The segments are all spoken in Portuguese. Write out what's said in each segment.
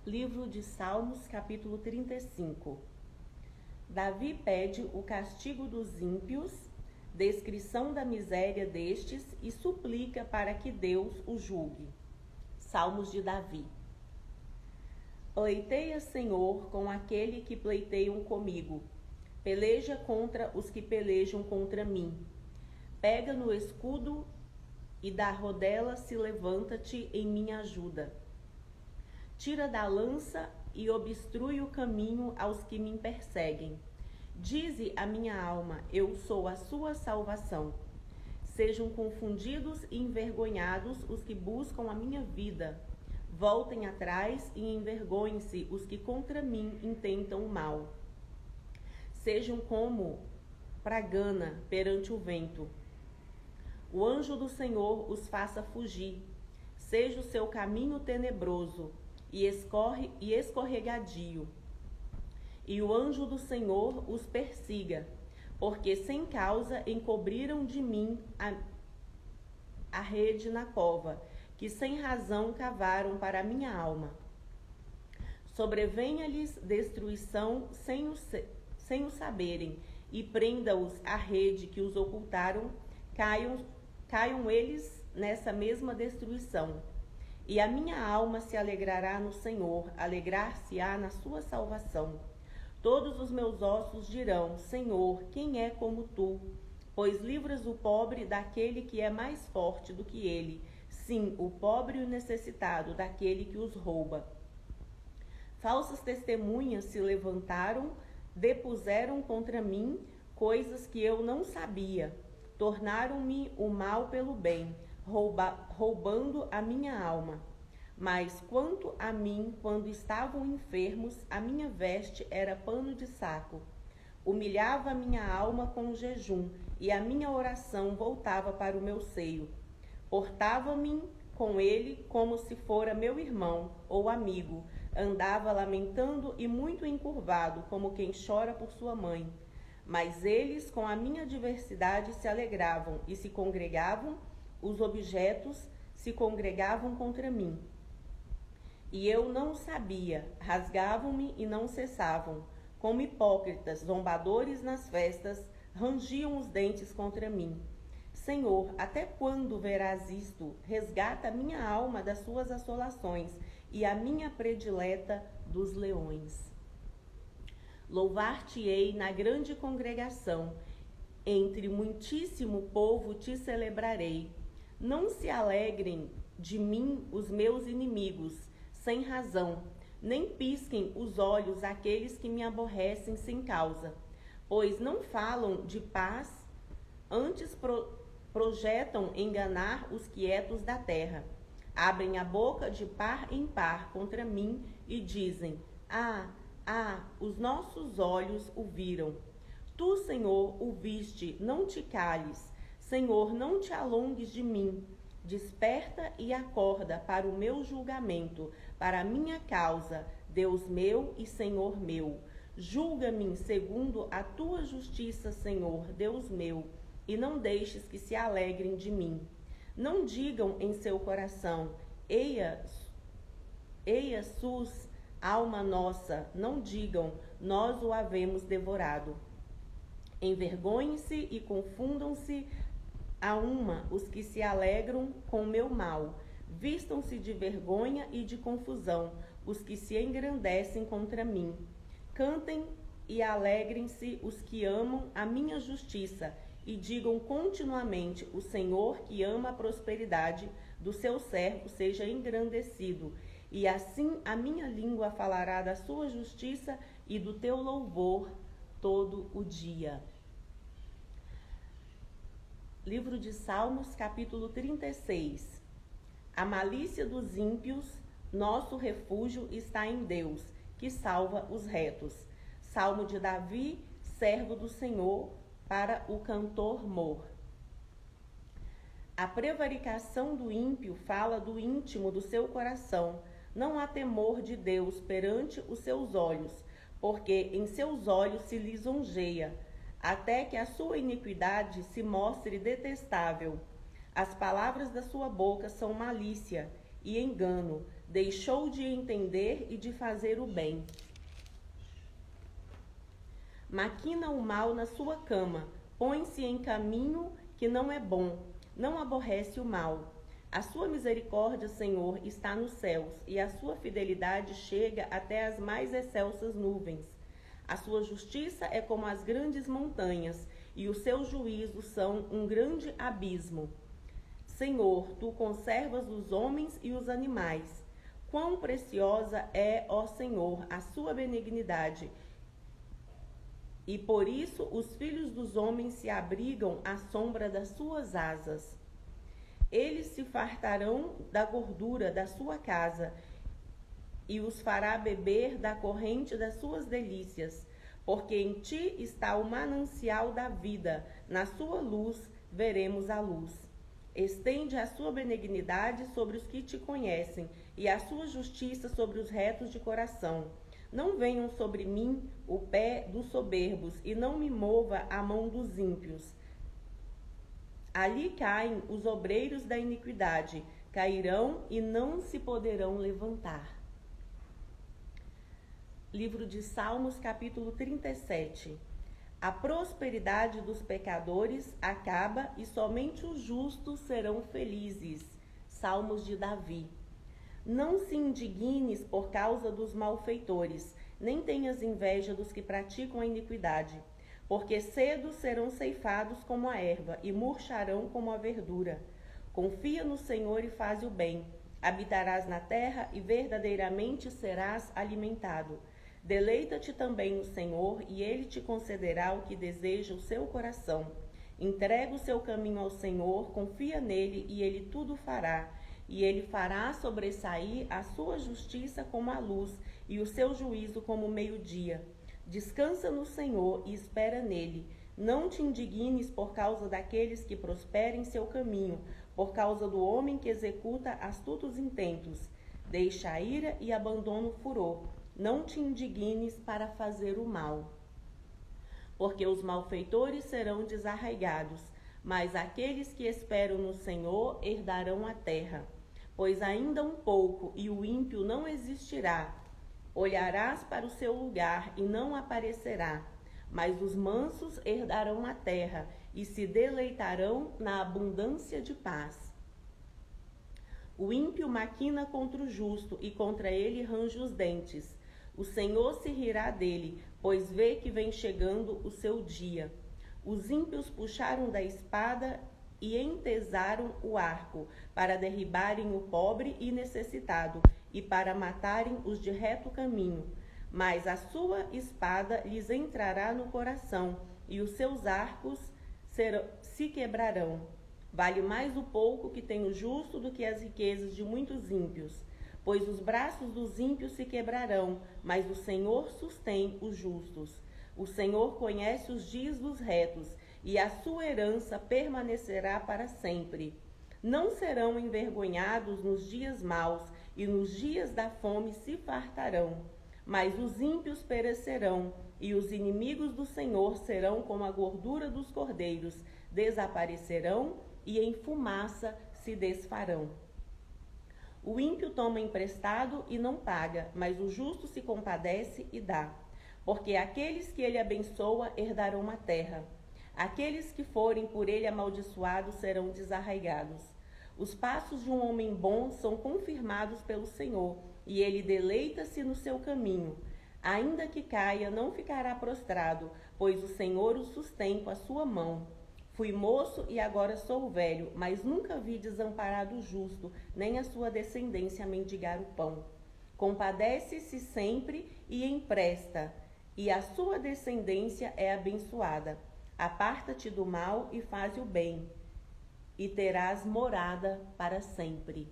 Livro de Salmos, capítulo 35. Davi pede o castigo dos ímpios, descrição da miséria destes e suplica para que Deus o julgue. Salmos de Davi. Pleiteia, Senhor, com aquele que pleiteiam comigo. Peleja contra os que pelejam contra mim. Pega no escudo e da rodela se levanta-te em minha ajuda. Tira da lança e obstrui o caminho aos que me perseguem. Dize a minha alma, eu sou a sua salvação. Sejam confundidos e envergonhados os que buscam a minha vida. Voltem atrás e envergonhem-se os que contra mim intentam o mal. Sejam como pragana perante o vento. O anjo do Senhor os faça fugir. Seja o seu caminho tenebroso e escorregadio. E o anjo do Senhor os persiga, porque sem causa encobriram de mim a rede na cova, que sem razão cavaram para a minha alma. Sobrevenha-lhes destruição sem o saberem, e prenda-os a rede que os ocultaram, caiam eles nessa mesma destruição. E a minha alma se alegrará no Senhor, alegrar-se-á na sua salvação. Todos os meus ossos dirão, Senhor, quem é como tu? Pois livras o pobre daquele que é mais forte do que ele, sim, o pobre e o necessitado daquele que os rouba. Falsas testemunhas se levantaram, depuseram contra mim coisas que eu não sabia. Tornaram-me o mal pelo bem, roubando a minha alma. Mas quanto a mim, quando estavam enfermos, a minha veste era pano de saco. Humilhava a minha alma com jejum, e a minha oração voltava para o meu seio. Portava-me com ele como se fora meu irmão ou amigo. Andava lamentando e muito encurvado, como quem chora por sua mãe. Mas eles, com a minha adversidade, se alegravam e se congregavam, os objetos se congregavam contra mim. E eu não sabia, rasgavam-me e não cessavam. Como hipócritas, zombadores nas festas, rangiam os dentes contra mim. Senhor, até quando verás isto? Resgata a minha alma das suas assolações e a minha predileta dos leões. Louvar-te-ei na grande congregação, entre muitíssimo povo te celebrarei. Não se alegrem de mim os meus inimigos, sem razão, nem pisquem os olhos aqueles que me aborrecem sem causa, pois não falam de paz, antes projetam enganar os quietos da terra. Abrem a boca de par em par contra mim e dizem, os nossos olhos o viram. Tu, Senhor, o viste, não te cales. Senhor, não te alongues de mim. Desperta e acorda para o meu julgamento, para a minha causa, Deus meu e Senhor meu. Julga-me segundo a tua justiça, Senhor, Deus meu, e não deixes que se alegrem de mim. Não digam em seu coração, eia sus, alma nossa, não digam, nós o havemos devorado. Envergonhem-se e confundam-se a uma os que se alegram com o meu mal. Vistam-se de vergonha e de confusão os que se engrandecem contra mim. Cantem e alegrem-se os que amam a minha justiça e digam continuamente, o Senhor que ama a prosperidade do seu servo seja engrandecido. E assim a minha língua falará da sua justiça e do teu louvor todo o dia. Livro de Salmos, capítulo 36. A malícia dos ímpios, nosso refúgio está em Deus, que salva os retos. Salmo de Davi, servo do Senhor, para o cantor Mor. A prevaricação do ímpio fala do íntimo do seu coração. Não há temor de Deus perante os seus olhos, porque em seus olhos se lisonjeia, até que a sua iniquidade se mostre detestável. As palavras da sua boca são malícia e engano. deixou de entender e de fazer o bem. Maquina o mal na sua cama, põe-se em caminho que não é bom, não aborrece o mal. A sua misericórdia, Senhor, está nos céus, e a sua fidelidade chega até as mais excelsas nuvens. A sua justiça é como as grandes montanhas, e os seus juízos são um grande abismo. Senhor, tu conservas os homens e os animais. Quão preciosa é, ó Senhor, a sua benignidade! E por isso os filhos dos homens se abrigam à sombra das suas asas. Eles se fartarão da gordura da sua casa e os fará beber da corrente das suas delícias, porque em ti está o manancial da vida, na sua luz veremos a luz. Estende a sua benignidade sobre os que te conhecem e a sua justiça sobre os retos de coração. Não venham sobre mim o pé dos soberbos e não me mova a mão dos ímpios. Ali caem os obreiros da iniquidade, cairão e não se poderão levantar. Livro de Salmos, capítulo 37. A prosperidade dos pecadores acaba e somente os justos serão felizes. Salmos de Davi. Não se indignes por causa dos malfeitores, nem tenhas inveja dos que praticam a iniquidade, porque cedo serão ceifados como a erva e murcharão como a verdura. Confia no Senhor e faz o bem. Habitarás na terra e verdadeiramente serás alimentado. Deleita-te também no Senhor e Ele te concederá o que deseja o seu coração. Entrega o seu caminho ao Senhor, confia nele e Ele tudo fará. E Ele fará sobressair a sua justiça como a luz e o seu juízo como o meio-dia. Descansa no Senhor e espera nele. Não te indignes por causa daqueles que prosperem seu caminho, por causa do homem que executa astutos intentos. Deixa a ira e abandona o furor. Não te indignes para fazer o mal. Porque os malfeitores serão desarraigados, mas aqueles que esperam no Senhor herdarão a terra. Pois ainda um pouco e o ímpio não existirá. Olharás para o seu lugar e não aparecerá. Mas os mansos herdarão a terra e se deleitarão na abundância de paz. O ímpio maquina contra o justo e contra ele range os dentes. O Senhor se rirá dele, pois vê que vem chegando o seu dia. Os ímpios puxaram da espada e entesaram o arco, para derribarem o pobre e necessitado, e para matarem os de reto caminho. Mas a sua espada lhes entrará no coração, e os seus arcos se quebrarão. Vale mais o pouco que tem o justo do que as riquezas de muitos ímpios. Pois os braços dos ímpios se quebrarão, mas o Senhor sustém os justos. O Senhor conhece os dias dos retos, e a sua herança permanecerá para sempre. Não serão envergonhados nos dias maus, e nos dias da fome se fartarão. Mas os ímpios perecerão, e os inimigos do Senhor serão como a gordura dos cordeiros, desaparecerão e em fumaça se desfarão. O ímpio toma emprestado e não paga, mas o justo se compadece e dá. Porque aqueles que ele abençoa herdarão a terra. Aqueles que forem por ele amaldiçoados serão desarraigados. Os passos de um homem bom são confirmados pelo Senhor, e ele deleita-se no seu caminho. Ainda que caia, não ficará prostrado, pois o Senhor o sustém com a sua mão. Fui moço e agora sou velho, mas nunca vi desamparado o justo, nem a sua descendência mendigar o pão. Compadece-se sempre e empresta, e a sua descendência é abençoada. Aparta-te do mal e faz o bem, e terás morada para sempre.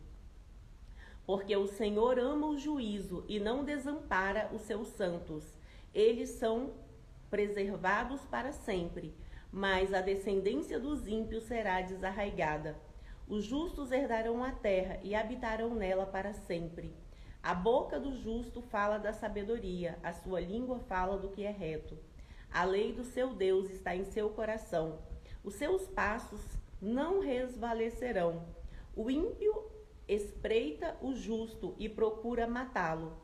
Porque o Senhor ama o juízo e não desampara os seus santos. Eles são preservados para sempre, mas a descendência dos ímpios será desarraigada. Os justos herdarão a terra e habitarão nela para sempre. A boca do justo fala da sabedoria, a sua língua fala do que é reto. A lei do seu Deus está em seu coração. Os seus passos não resvalecerão. O ímpio espreita o justo e procura matá-lo.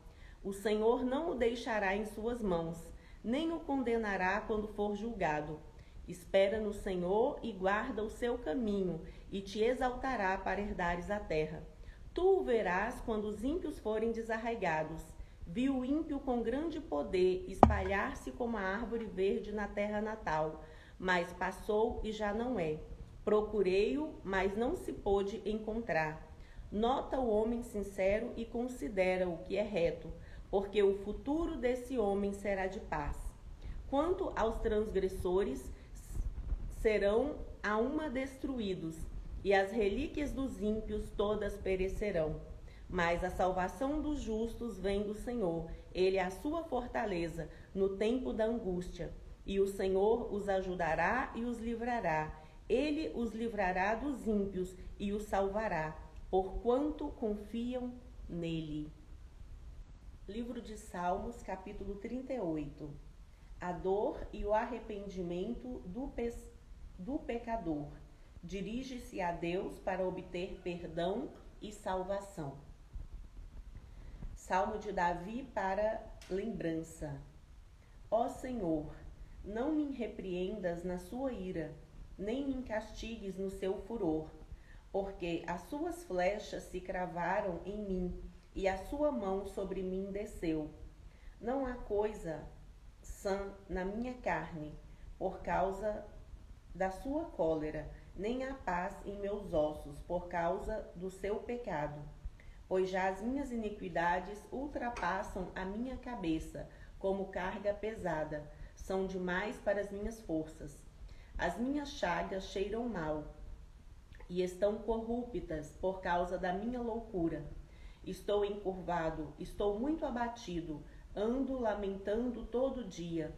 O Senhor não o deixará em suas mãos, nem o condenará quando for julgado. Espera no Senhor e guarda o seu caminho, e te exaltará para herdares a terra. Tu o verás quando os ímpios forem desarraigados. Vi o ímpio com grande poder espalhar-se como a árvore verde na terra natal, mas passou e já não é. Procurei-o, mas não se pôde encontrar. Nota o homem sincero e considera o que é reto, porque o futuro desse homem será de paz. Quanto aos transgressores, serão a uma destruídos, e as relíquias dos ímpios todas perecerão. Mas a salvação dos justos vem do Senhor, ele é a sua fortaleza no tempo da angústia. E o Senhor os ajudará e os livrará. Ele os livrará dos ímpios e os salvará, porquanto confiam nele. Livro de Salmos, capítulo 38. A dor e o arrependimento do pecador. Dirige-se a Deus para obter perdão e salvação. Salmo de Davi para lembrança. Ó Senhor, não me repreendas na sua ira, nem me castigues no seu furor, porque as suas flechas se cravaram em mim, e a sua mão sobre mim desceu. Não há coisa sã na minha carne, por causa da sua cólera, nem há paz em meus ossos, por causa do seu pecado. Pois já as minhas iniquidades ultrapassam a minha cabeça, como carga pesada, são demais para as minhas forças. As minhas chagas cheiram mal, e estão corruptas por causa da minha loucura. Estou encurvado, estou muito abatido, ando lamentando todo dia,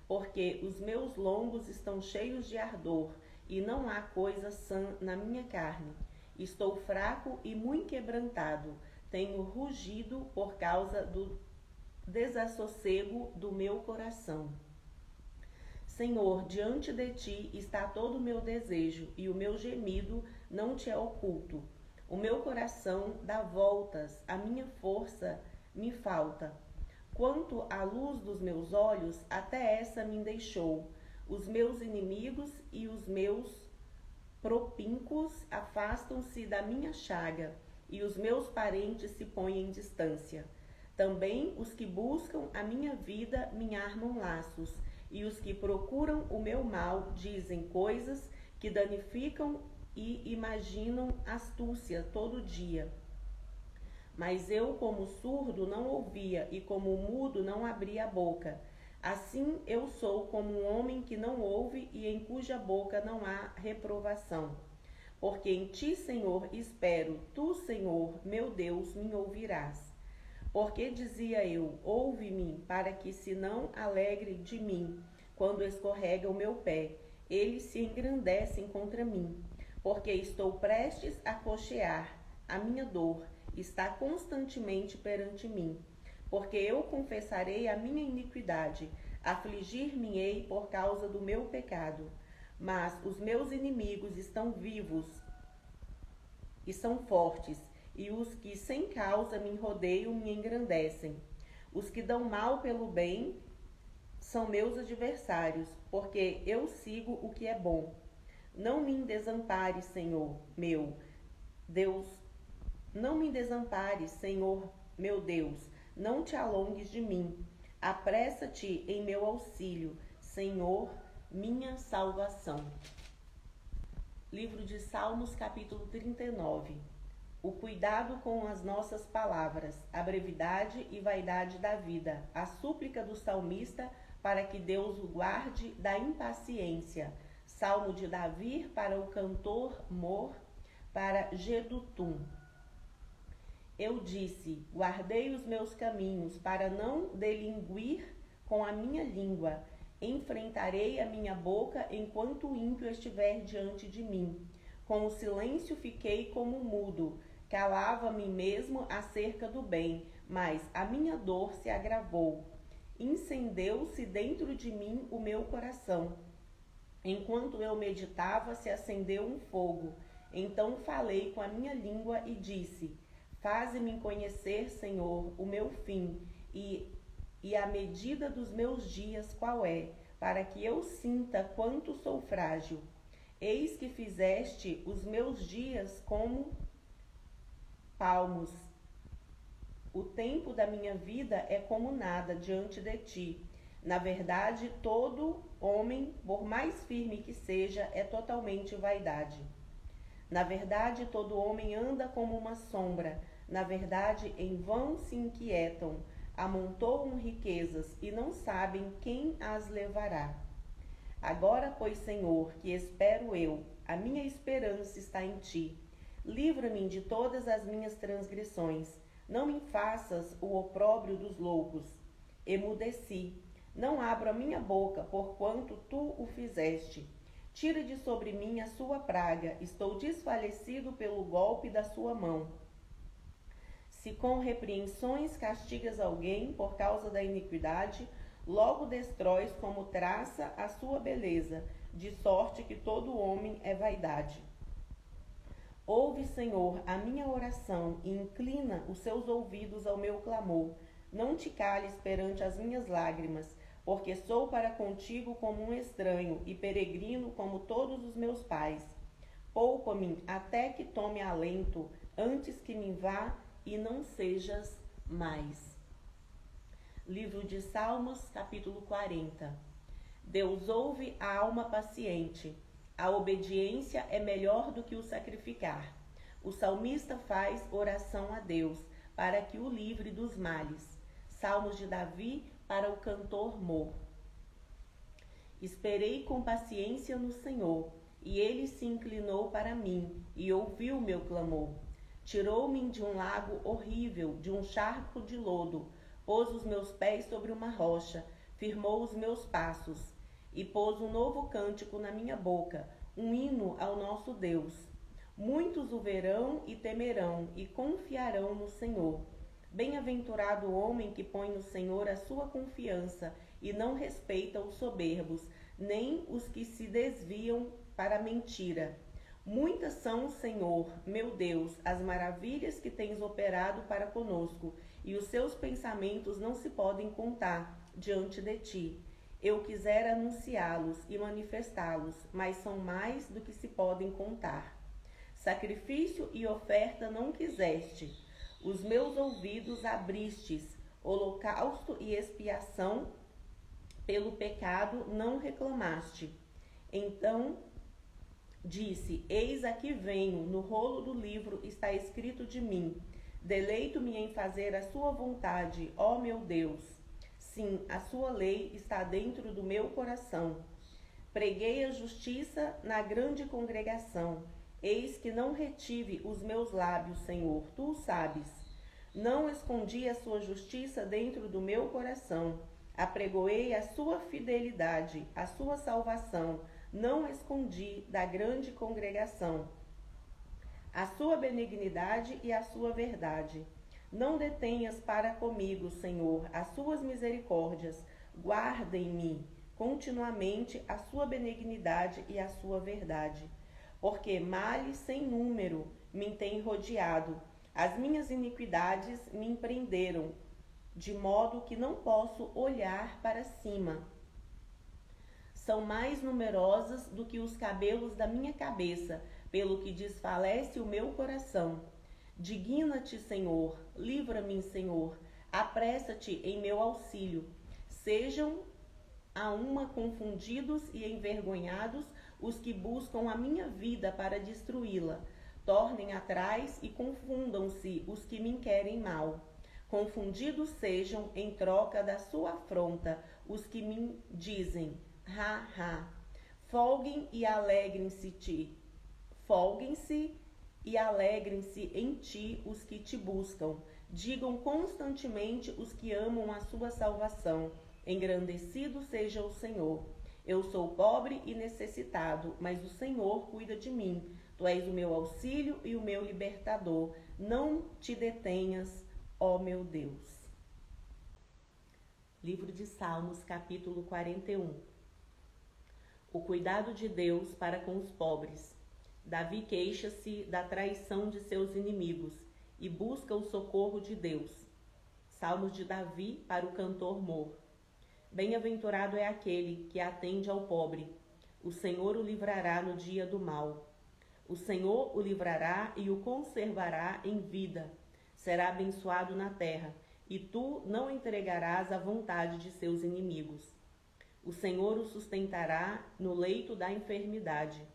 porque os meus lombos estão cheios de ardor, e não há coisa sã na minha carne. Estou fraco e muito quebrantado, tenho rugido por causa do desassossego do meu coração. Senhor, diante de ti está todo o meu desejo, e o meu gemido não te é oculto. O meu coração dá voltas, a minha força me falta. Quanto à luz dos meus olhos, até essa me deixou. Os meus inimigos e os meus propíncos afastam-se da minha chaga, e os meus parentes se põem em distância. Também os que buscam a minha vida me armam laços, e os que procuram o meu mal dizem coisas que danificam e imaginam astúcia todo dia. Mas eu, como surdo, não ouvia, e como mudo, não abria a boca. Assim eu sou como um homem que não ouve e em cuja boca não há reprovação. Porque em ti, Senhor, espero, tu, Senhor, meu Deus, me ouvirás. Porque dizia eu, ouve-me, para que se não alegre de mim, quando escorrega o meu pé, eles se engrandecem contra mim. Porque estou prestes a coxear, a minha dor está constantemente perante mim. Porque eu confessarei a minha iniquidade, afligir-me-ei por causa do meu pecado. Mas os meus inimigos estão vivos e são fortes, e os que sem causa me rodeiam me engrandecem. Os que dão mal pelo bem são meus adversários, porque eu sigo o que é bom. Não me desampares, Senhor, meu Deus. Não me desampares, Senhor, meu Deus. Não te alongues de mim. Apressa-te em meu auxílio, Senhor, minha salvação. Livro de Salmos, capítulo 39. O cuidado com as nossas palavras, a brevidade e vaidade da vida, a súplica do salmista para que Deus o guarde da impaciência. Salmo de Davi para o cantor Mor, para Jedutum. Eu disse, guardei os meus caminhos para não delinguir com a minha língua. Enfrentarei a minha boca enquanto o ímpio estiver diante de mim. Com o silêncio fiquei como mudo, calava a mim mesmo acerca do bem, mas a minha dor se agravou. Incendeu-se dentro de mim o meu coração. Enquanto eu meditava, se acendeu um fogo Então falei com a minha língua e disse: faze-me conhecer, Senhor, o meu fim e a medida dos meus dias qual é, para que eu sinta quanto sou frágil. Eis que fizeste os meus dias como palmos. O tempo da minha vida é como nada diante de ti. Na verdade, todo homem, por mais firme que seja, é totalmente vaidade. Na verdade, todo homem anda como uma sombra. Na verdade, em vão se inquietam, amontoam riquezas e não sabem quem as levará. Agora, pois, Senhor, que espero eu, a minha esperança está em ti. Livra-me de todas as minhas transgressões. Não me faças o opróbrio dos loucos. Emudeci. Não abro a minha boca, porquanto tu o fizeste. Tira de sobre mim a sua praga. Estou desfalecido pelo golpe da sua mão. Se com repreensões castigas alguém por causa da iniquidade, logo destróis como traça a sua beleza, de sorte que todo homem é vaidade. Ouve, Senhor, a minha oração e inclina os seus ouvidos ao meu clamor. Não te cales perante as minhas lágrimas, porque sou para contigo como um estranho e peregrino como todos os meus pais. Poupa-me até que tome alento, antes que me vá e não sejas mais. Livro de Salmos, capítulo 40. Deus ouve a alma paciente. A obediência é melhor do que o sacrificar. O salmista faz oração a Deus, para que o livre dos males. Salmos de Davi para o cantor Mor. Esperei com paciência no Senhor, e ele se inclinou para mim, e ouviu meu clamor. Tirou-me de um lago horrível, de um charco de lodo, pôs os meus pés sobre uma rocha, firmou os meus passos, e pôs um novo cântico na minha boca, um hino ao nosso Deus. Muitos o verão e temerão, e confiarão no Senhor. Bem-aventurado o homem que põe no Senhor a sua confiança, e não respeita os soberbos, nem os que se desviam para a mentira. Muitas são, Senhor, meu Deus, as maravilhas que tens operado para conosco, e os seus pensamentos não se podem contar diante de ti. Eu quisera anunciá-los e manifestá-los, mas são mais do que se podem contar. Sacrifício e oferta não quiseste, os meus ouvidos abristes, holocausto e expiação pelo pecado não reclamaste. Então disse: eis aqui venho, no rolo do livro está escrito de mim. Deleito-me em fazer a sua vontade, ó meu Deus. Sim, a sua lei está dentro do meu coração. Preguei a justiça na grande congregação. Eis que não retive os meus lábios, Senhor, tu o sabes. Não escondi a sua justiça dentro do meu coração. Apregoei a sua fidelidade, a sua salvação. Não escondi da grande congregação a sua benignidade e a sua verdade. Não detenhas para comigo, Senhor, as suas misericórdias. Guardem-me continuamente a sua benignidade e a sua verdade. Porque males sem número me têm rodeado. As minhas iniquidades me empreenderam, de modo que não posso olhar para cima. São mais numerosas do que os cabelos da minha cabeça, pelo que desfalece o meu coração. Digna-te, Senhor, livra-me, Senhor, apressa-te em meu auxílio. Sejam a uma confundidos e envergonhados os que buscam a minha vida para destruí-la. Tornem atrás e confundam-se os que me querem mal. Confundidos sejam em troca da sua afronta os que me dizem: ha, ha. Folguem e alegrem-se e alegrem-se em ti os que te buscam. Digam constantemente os que amam a sua salvação: engrandecido seja o Senhor. Eu sou pobre e necessitado, mas o Senhor cuida de mim. Tu és o meu auxílio e o meu libertador. Não te detenhas, ó meu Deus. Livro de Salmos, capítulo 41. O cuidado de Deus para com os pobres. Davi queixa-se da traição de seus inimigos e busca o socorro de Deus. Salmos de Davi para o cantor Mor. Bem-aventurado é aquele que atende ao pobre. O Senhor o livrará no dia do mal. O Senhor o livrará e o conservará em vida. Será abençoado na terra, e tu não entregarás à vontade de seus inimigos. O Senhor o sustentará no leito da enfermidade.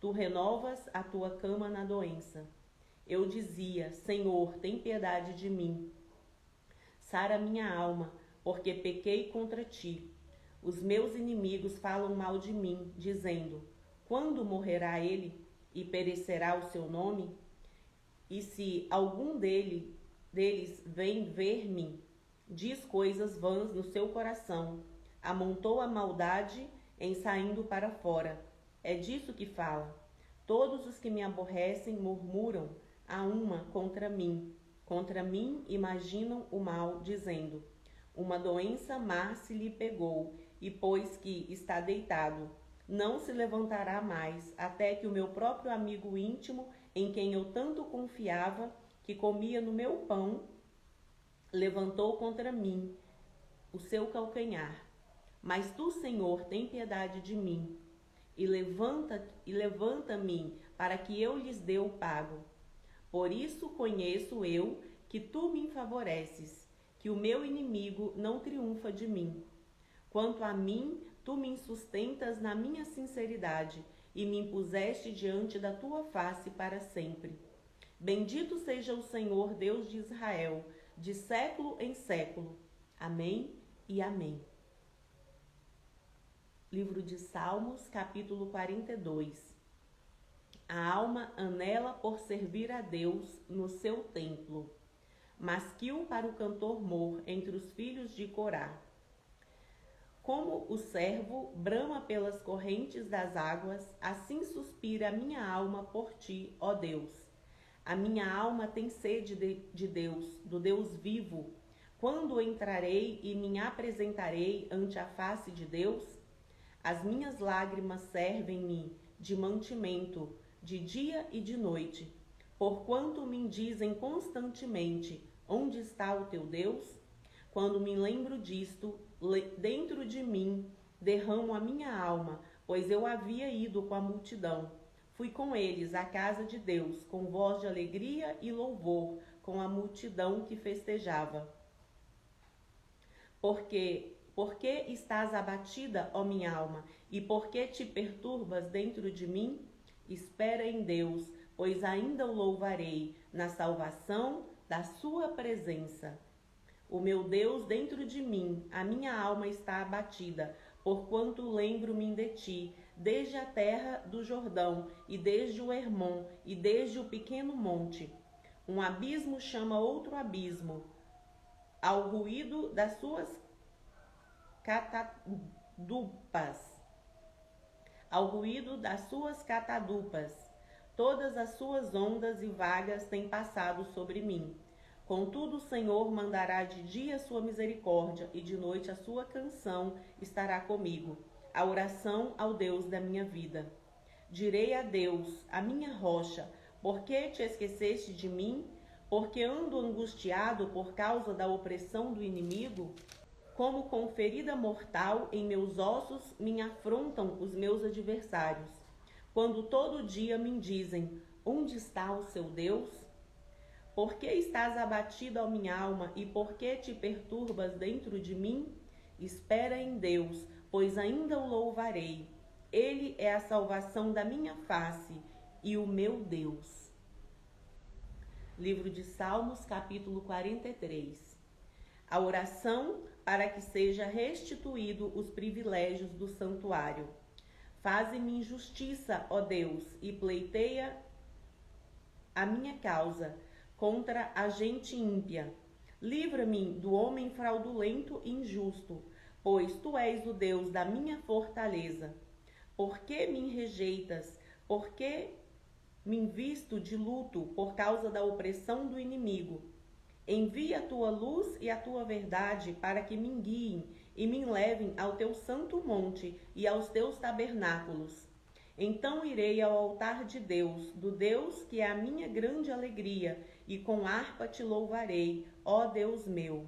Tu renovas a tua cama na doença. Eu dizia: Senhor, tem piedade de mim. Sara minha alma, porque pequei contra ti. Os meus inimigos falam mal de mim, dizendo: quando morrerá ele e perecerá o seu nome? E se algum deles vem ver-me, diz coisas vãs no seu coração, amontou a maldade em saindo para fora. É disso que fala. Todos os que me aborrecem murmuram a uma contra mim. Contra mim imaginam o mal, dizendo: uma doença má se lhe pegou, e pois que está deitado, não se levantará mais, até que o meu próprio amigo íntimo, em quem eu tanto confiava, que comia no meu pão, levantou contra mim o seu calcanhar. Mas tu, Senhor, tem piedade de mim, e levanta-me para que eu lhes dê o pago. Por isso conheço eu que tu me favoreces, que o meu inimigo não triunfa de mim. Quanto a mim, tu me sustentas na minha sinceridade, e me impuseste diante da tua face para sempre. Bendito seja o Senhor, Deus de Israel, de século em século. Amém e amém. Livro de Salmos, capítulo 42. A alma anela por servir a Deus no seu templo. Masquil para o cantor Mor entre os filhos de Corá. Como o servo brama pelas correntes das águas, assim suspira a minha alma por ti, ó Deus. A minha alma tem sede de Deus, do Deus vivo. Quando entrarei e me apresentarei ante a face de Deus? As minhas lágrimas servem-me de mantimento, de dia e de noite, porquanto me dizem constantemente: onde está o teu Deus? Quando me lembro disto, dentro de mim derramo a minha alma, pois eu havia ido com a multidão. Fui com eles à casa de Deus, com voz de alegria e louvor, com a multidão que festejava. Por que estás abatida, ó minha alma, e por que te perturbas dentro de mim? Espera em Deus, pois ainda o louvarei, na salvação da sua presença. O meu Deus dentro de mim, a minha alma está abatida, porquanto lembro-me de ti, desde a terra do Jordão, e desde o Hermon, e desde o pequeno monte. Um abismo chama outro abismo, ao ruído das suas catadupas. Ao ruído das suas catadupas, todas as suas ondas e vagas têm passado sobre mim. Contudo, o Senhor mandará de dia a sua misericórdia, e de noite a sua canção estará comigo, a oração ao Deus da minha vida. Direi a Deus, a minha rocha: por que te esqueceste de mim? Porque ando angustiado por causa da opressão do inimigo? Como com ferida mortal em meus ossos me afrontam os meus adversários, quando todo dia me dizem: onde está o seu Deus? Por que estás abatida, ó minha alma, e por que te perturbas dentro de mim? Espera em Deus, pois ainda o louvarei. Ele é a salvação da minha face e o meu Deus. Livro de Salmos, capítulo 43. A oração para que seja restituído os privilégios do santuário. Faze-me justiça, ó Deus, e pleiteia a minha causa contra a gente ímpia. Livra-me do homem fraudulento e injusto, pois tu és o Deus da minha fortaleza. Por que me rejeitas? Por que me invisto de luto por causa da opressão do inimigo? Envia a tua luz e a tua verdade para que me guiem e me levem ao teu santo monte e aos teus tabernáculos. Então irei ao altar de Deus, do Deus que é a minha grande alegria, e com harpa te louvarei, ó Deus meu.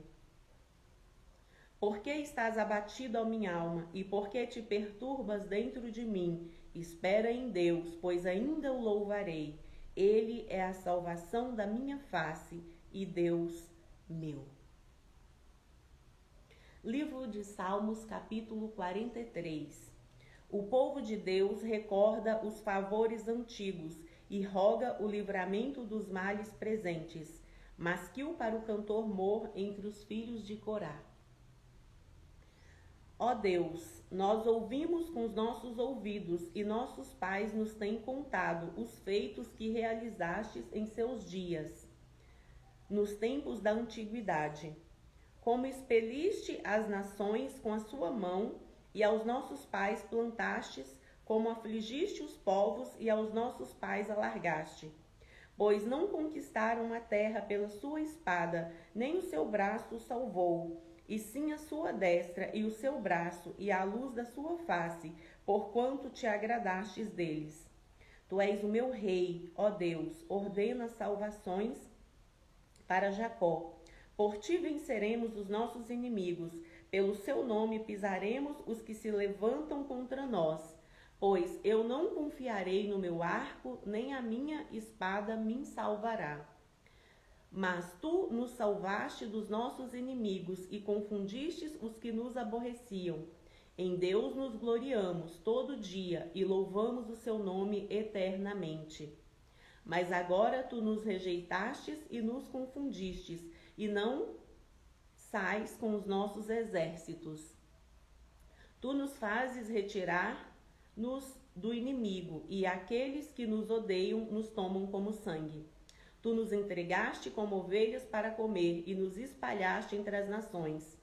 Por que estás abatido, ó minha alma, e por que te perturbas dentro de mim? Espera em Deus, pois ainda o louvarei. Ele é a salvação da minha face e Deus meu. Livro de Salmos, capítulo 43. O povo de Deus recorda os favores antigos e roga o livramento dos males presentes. Masquil para o cantor Mor entre os filhos de Corá. Ó Deus, nós ouvimos com os nossos ouvidos e nossos pais nos têm contado os feitos que realizastes em seus dias, nos tempos da antiguidade. Como expeliste as nações com a sua mão, e aos nossos pais plantastes, como afligiste os povos, e aos nossos pais alargaste. Pois não conquistaram a terra pela sua espada, nem o seu braço os salvou, e sim a sua destra e o seu braço, e a luz da sua face, porquanto te agradastes deles. Tu és o meu rei, ó Deus, ordena salvações para Jacó. Por ti venceremos os nossos inimigos, pelo seu nome pisaremos os que se levantam contra nós. Pois eu não confiarei no meu arco, nem a minha espada me salvará. Mas tu nos salvaste dos nossos inimigos e confundistes os que nos aborreciam. Em Deus nos gloriamos todo dia e louvamos o seu nome eternamente. Mas agora tu nos rejeitastes e nos confundistes, e não sais com os nossos exércitos. Tu nos fazes retirar-nos do inimigo, e aqueles que nos odeiam nos tomam como sangue. Tu nos entregaste como ovelhas para comer, e nos espalhaste entre as nações.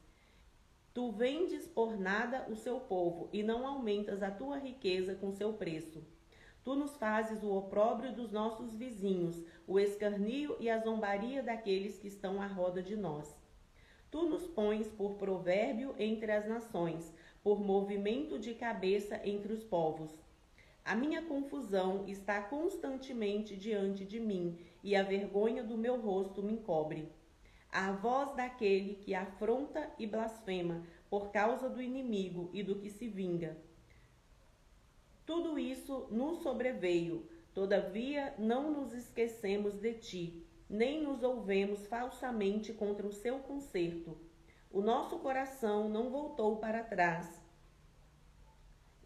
Tu vendes por nada o seu povo, e não aumentas a tua riqueza com seu preço. Tu nos fazes o opróbrio dos nossos vizinhos, o escarnio e a zombaria daqueles que estão à roda de nós. Tu nos pões por provérbio entre as nações, por movimento de cabeça entre os povos. A minha confusão está constantemente diante de mim, e a vergonha do meu rosto me encobre. A voz daquele que afronta e blasfema por causa do inimigo e do que se vinga. Tudo isso nos sobreveio, todavia não nos esquecemos de ti, nem nos ouvemos falsamente contra o seu conserto. O nosso coração não voltou para trás,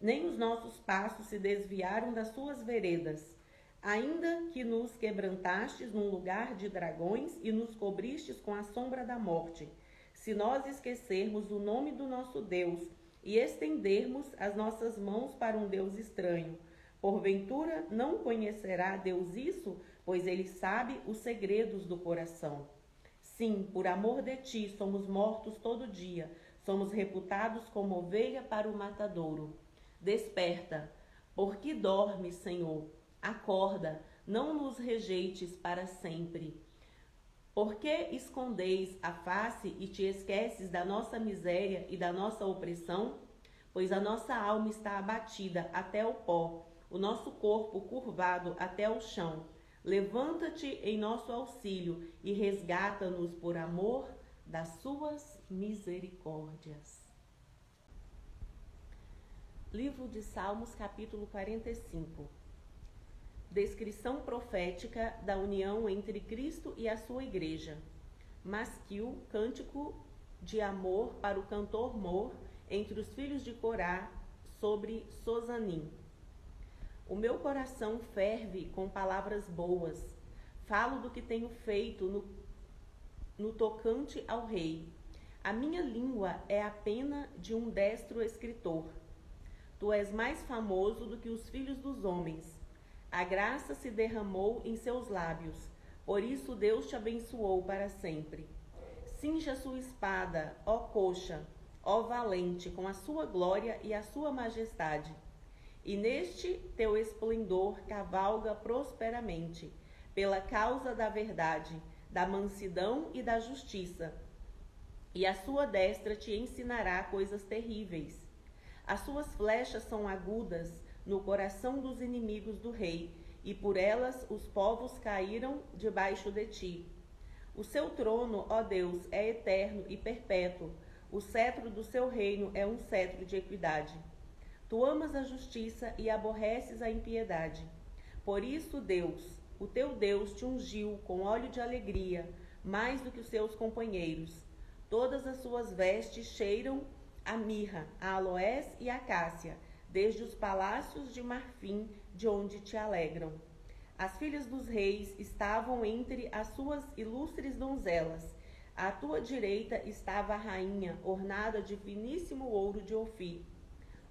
nem os nossos passos se desviaram das suas veredas. Ainda que nos quebrantastes num lugar de dragões e nos cobristes com a sombra da morte, se nós esquecermos o nome do nosso Deus e estendermos as nossas mãos para um Deus estranho, porventura não conhecerá Deus isso, pois ele sabe os segredos do coração. Sim, por amor de ti somos mortos todo dia, somos reputados como ovelha para o matadouro. Desperta, porque dormes, Senhor. Acorda, não nos rejeites para sempre. Por que escondeis a face e te esqueces da nossa miséria e da nossa opressão? Pois a nossa alma está abatida até o pó, o nosso corpo curvado até o chão. Levanta-te em nosso auxílio e resgata-nos por amor das suas misericórdias. Livro de Salmos, capítulo 45. Descrição profética da união entre Cristo e a sua igreja. Masquil, cântico de amor para o cantor Mor entre os filhos de Corá sobre Sozanim. O meu coração ferve com palavras boas. Falo do que tenho feito no tocante ao rei. A minha língua é a pena de um destro escritor. Tu és mais famoso do que os filhos dos homens. A graça se derramou em seus lábios, por isso Deus te abençoou para sempre. Cinja sua espada, ó coxa, ó valente, com a sua glória e a sua majestade. E neste teu esplendor cavalga prosperamente, pela causa da verdade, da mansidão e da justiça. E a sua destra te ensinará coisas terríveis. As suas flechas são agudas, no coração dos inimigos do rei, e por elas os povos caíram debaixo de ti. O seu trono, ó Deus, é eterno e perpétuo. O cetro do seu reino é um cetro de equidade. Tu amas a justiça e aborreces a impiedade. Por isso, Deus, o teu Deus, te ungiu com óleo de alegria, mais do que os seus companheiros. Todas as suas vestes cheiram a mirra, a aloés e a cássia, desde os palácios de marfim, de onde te alegram. As filhas dos reis estavam entre as suas ilustres donzelas. À tua direita estava a rainha, ornada de finíssimo ouro de Ofir.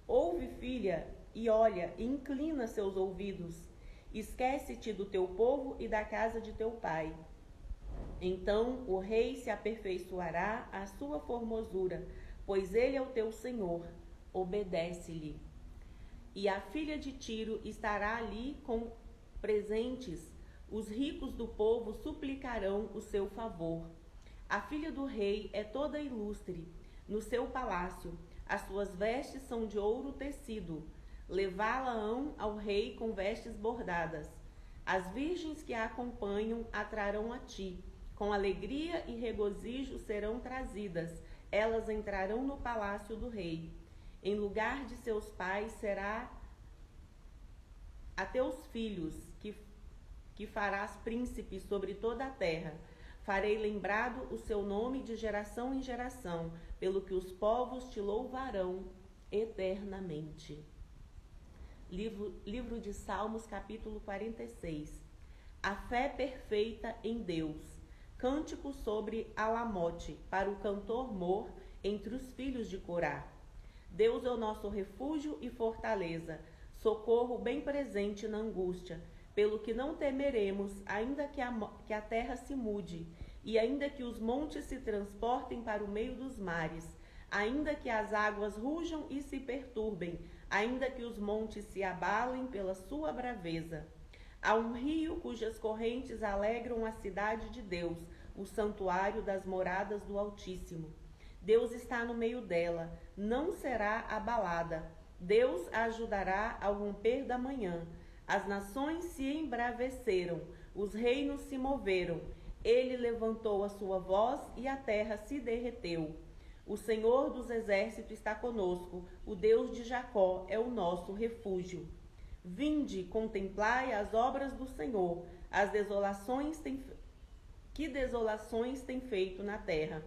Ouve, filha, e olha, e inclina seus ouvidos. Esquece-te do teu povo e da casa de teu pai. Então o rei se aperfeiçoará à sua formosura, pois ele é o teu Senhor. Obedece-lhe. E a filha de Tiro estará ali com presentes. Os ricos do povo suplicarão o seu favor. A filha do rei é toda ilustre no seu palácio. As suas vestes são de ouro tecido. Levá-la-ão ao rei com vestes bordadas. As virgens que a acompanham atrarão a ti. Com alegria e regozijo serão trazidas. Elas entrarão no palácio do rei. Em lugar de seus pais será a teus filhos, que farás príncipes sobre toda a terra. Farei lembrado o seu nome de geração em geração, pelo que os povos te louvarão eternamente. Livro de Salmos, capítulo 46. A fé perfeita em Deus. Cântico sobre Alamote, para o cantor Mor, entre os filhos de Corá. Deus é o nosso refúgio e fortaleza, socorro bem presente na angústia, pelo que não temeremos, ainda que a terra se mude, e ainda que os montes se transportem para o meio dos mares, ainda que as águas rujam e se perturbem, ainda que os montes se abalem pela sua braveza. Há um rio cujas correntes alegram a cidade de Deus, o santuário das moradas do Altíssimo. Deus está no meio dela, não será abalada. Deus a ajudará ao romper da manhã. As nações se embraveceram, os reinos se moveram. Ele levantou a sua voz e a terra se derreteu. O Senhor dos exércitos está conosco, o Deus de Jacó é o nosso refúgio. Vinde, contemplai as obras do Senhor, que desolações tem feito na terra.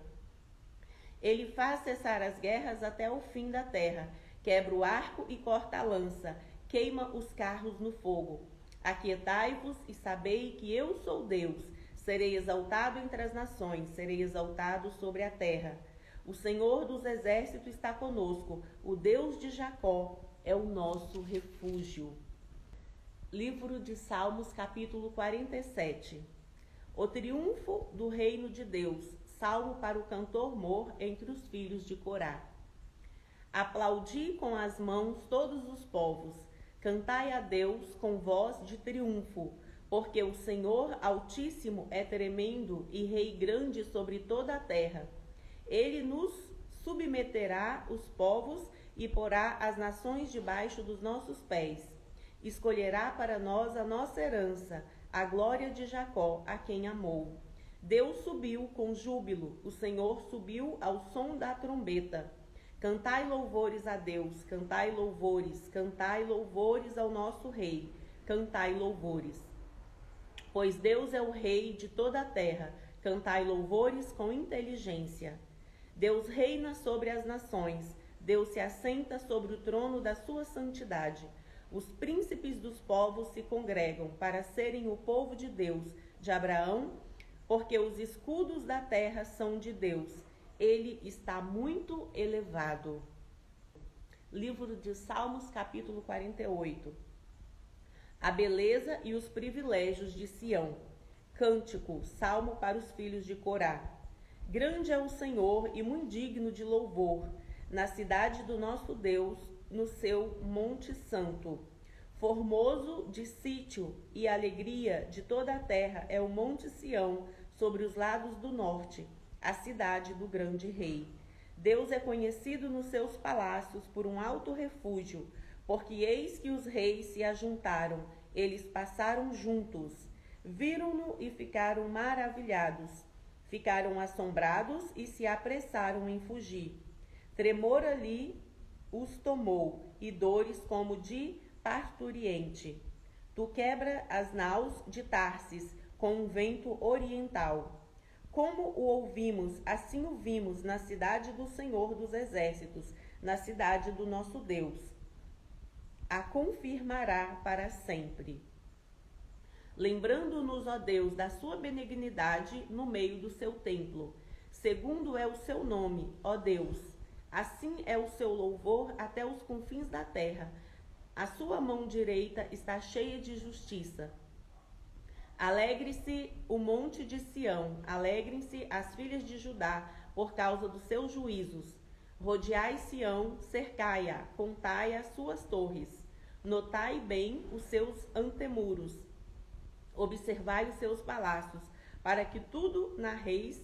Ele faz cessar as guerras até o fim da terra, quebra o arco e corta a lança, queima os carros no fogo. Aquietai-vos e sabei que eu sou Deus. Serei exaltado entre as nações, serei exaltado sobre a terra. O Senhor dos exércitos está conosco, o Deus de Jacó é o nosso refúgio. Livro de Salmos, capítulo 47. O triunfo do reino de Deus, salmo para o cantor Mor entre os filhos de Corá. Aplaudi com as mãos todos os povos, cantai a Deus com voz de triunfo, porque o Senhor Altíssimo é tremendo e Rei grande sobre toda a terra. Ele nos submeterá os povos e porá as nações debaixo dos nossos pés. Escolherá para nós a nossa herança, a glória de Jacó, a quem amou. Deus subiu com júbilo, o Senhor subiu ao som da trombeta. Cantai louvores a Deus, cantai louvores ao nosso Rei, cantai louvores. Pois Deus é o Rei de toda a terra, cantai louvores com inteligência. Deus reina sobre as nações, Deus se assenta sobre o trono da sua santidade. Os príncipes dos povos se congregam para serem o povo de Deus, de Abraão, porque os escudos da terra são de Deus. Ele está muito elevado. Livro de Salmos, capítulo 48. A beleza e os privilégios de Sião. Cântico, salmo para os filhos de Corá. Grande é o Senhor e muito digno de louvor, na cidade do nosso Deus, no seu monte santo. Formoso de sítio e alegria de toda a terra é o monte Sião, sobre os lados do norte, a cidade do grande rei. Deus é conhecido nos seus palácios por um alto refúgio, Porque eis que os reis se ajuntaram, eles passaram juntos, viram-no e ficaram maravilhados. Ficaram assombrados e se apressaram em fugir. Tremor ali os tomou, e dores como de parturiente. Tu quebra as naus de Tarsis com um vento oriental. Como o ouvimos, assim o vimos na cidade do Senhor dos Exércitos, na cidade do nosso Deus. A confirmará para sempre. Lembrando-nos, ó Deus, da sua benignidade no meio do seu templo. Segundo é o seu nome, ó Deus. Assim é o seu louvor até os confins da terra. A sua mão direita está cheia de justiça. Alegre-se o monte de Sião, alegrem-se as filhas de Judá, por causa dos seus juízos. Rodeai Sião, cercai-a, contai as suas torres. Notai bem os seus antemuros. Observai os seus palácios, para que tudo narreis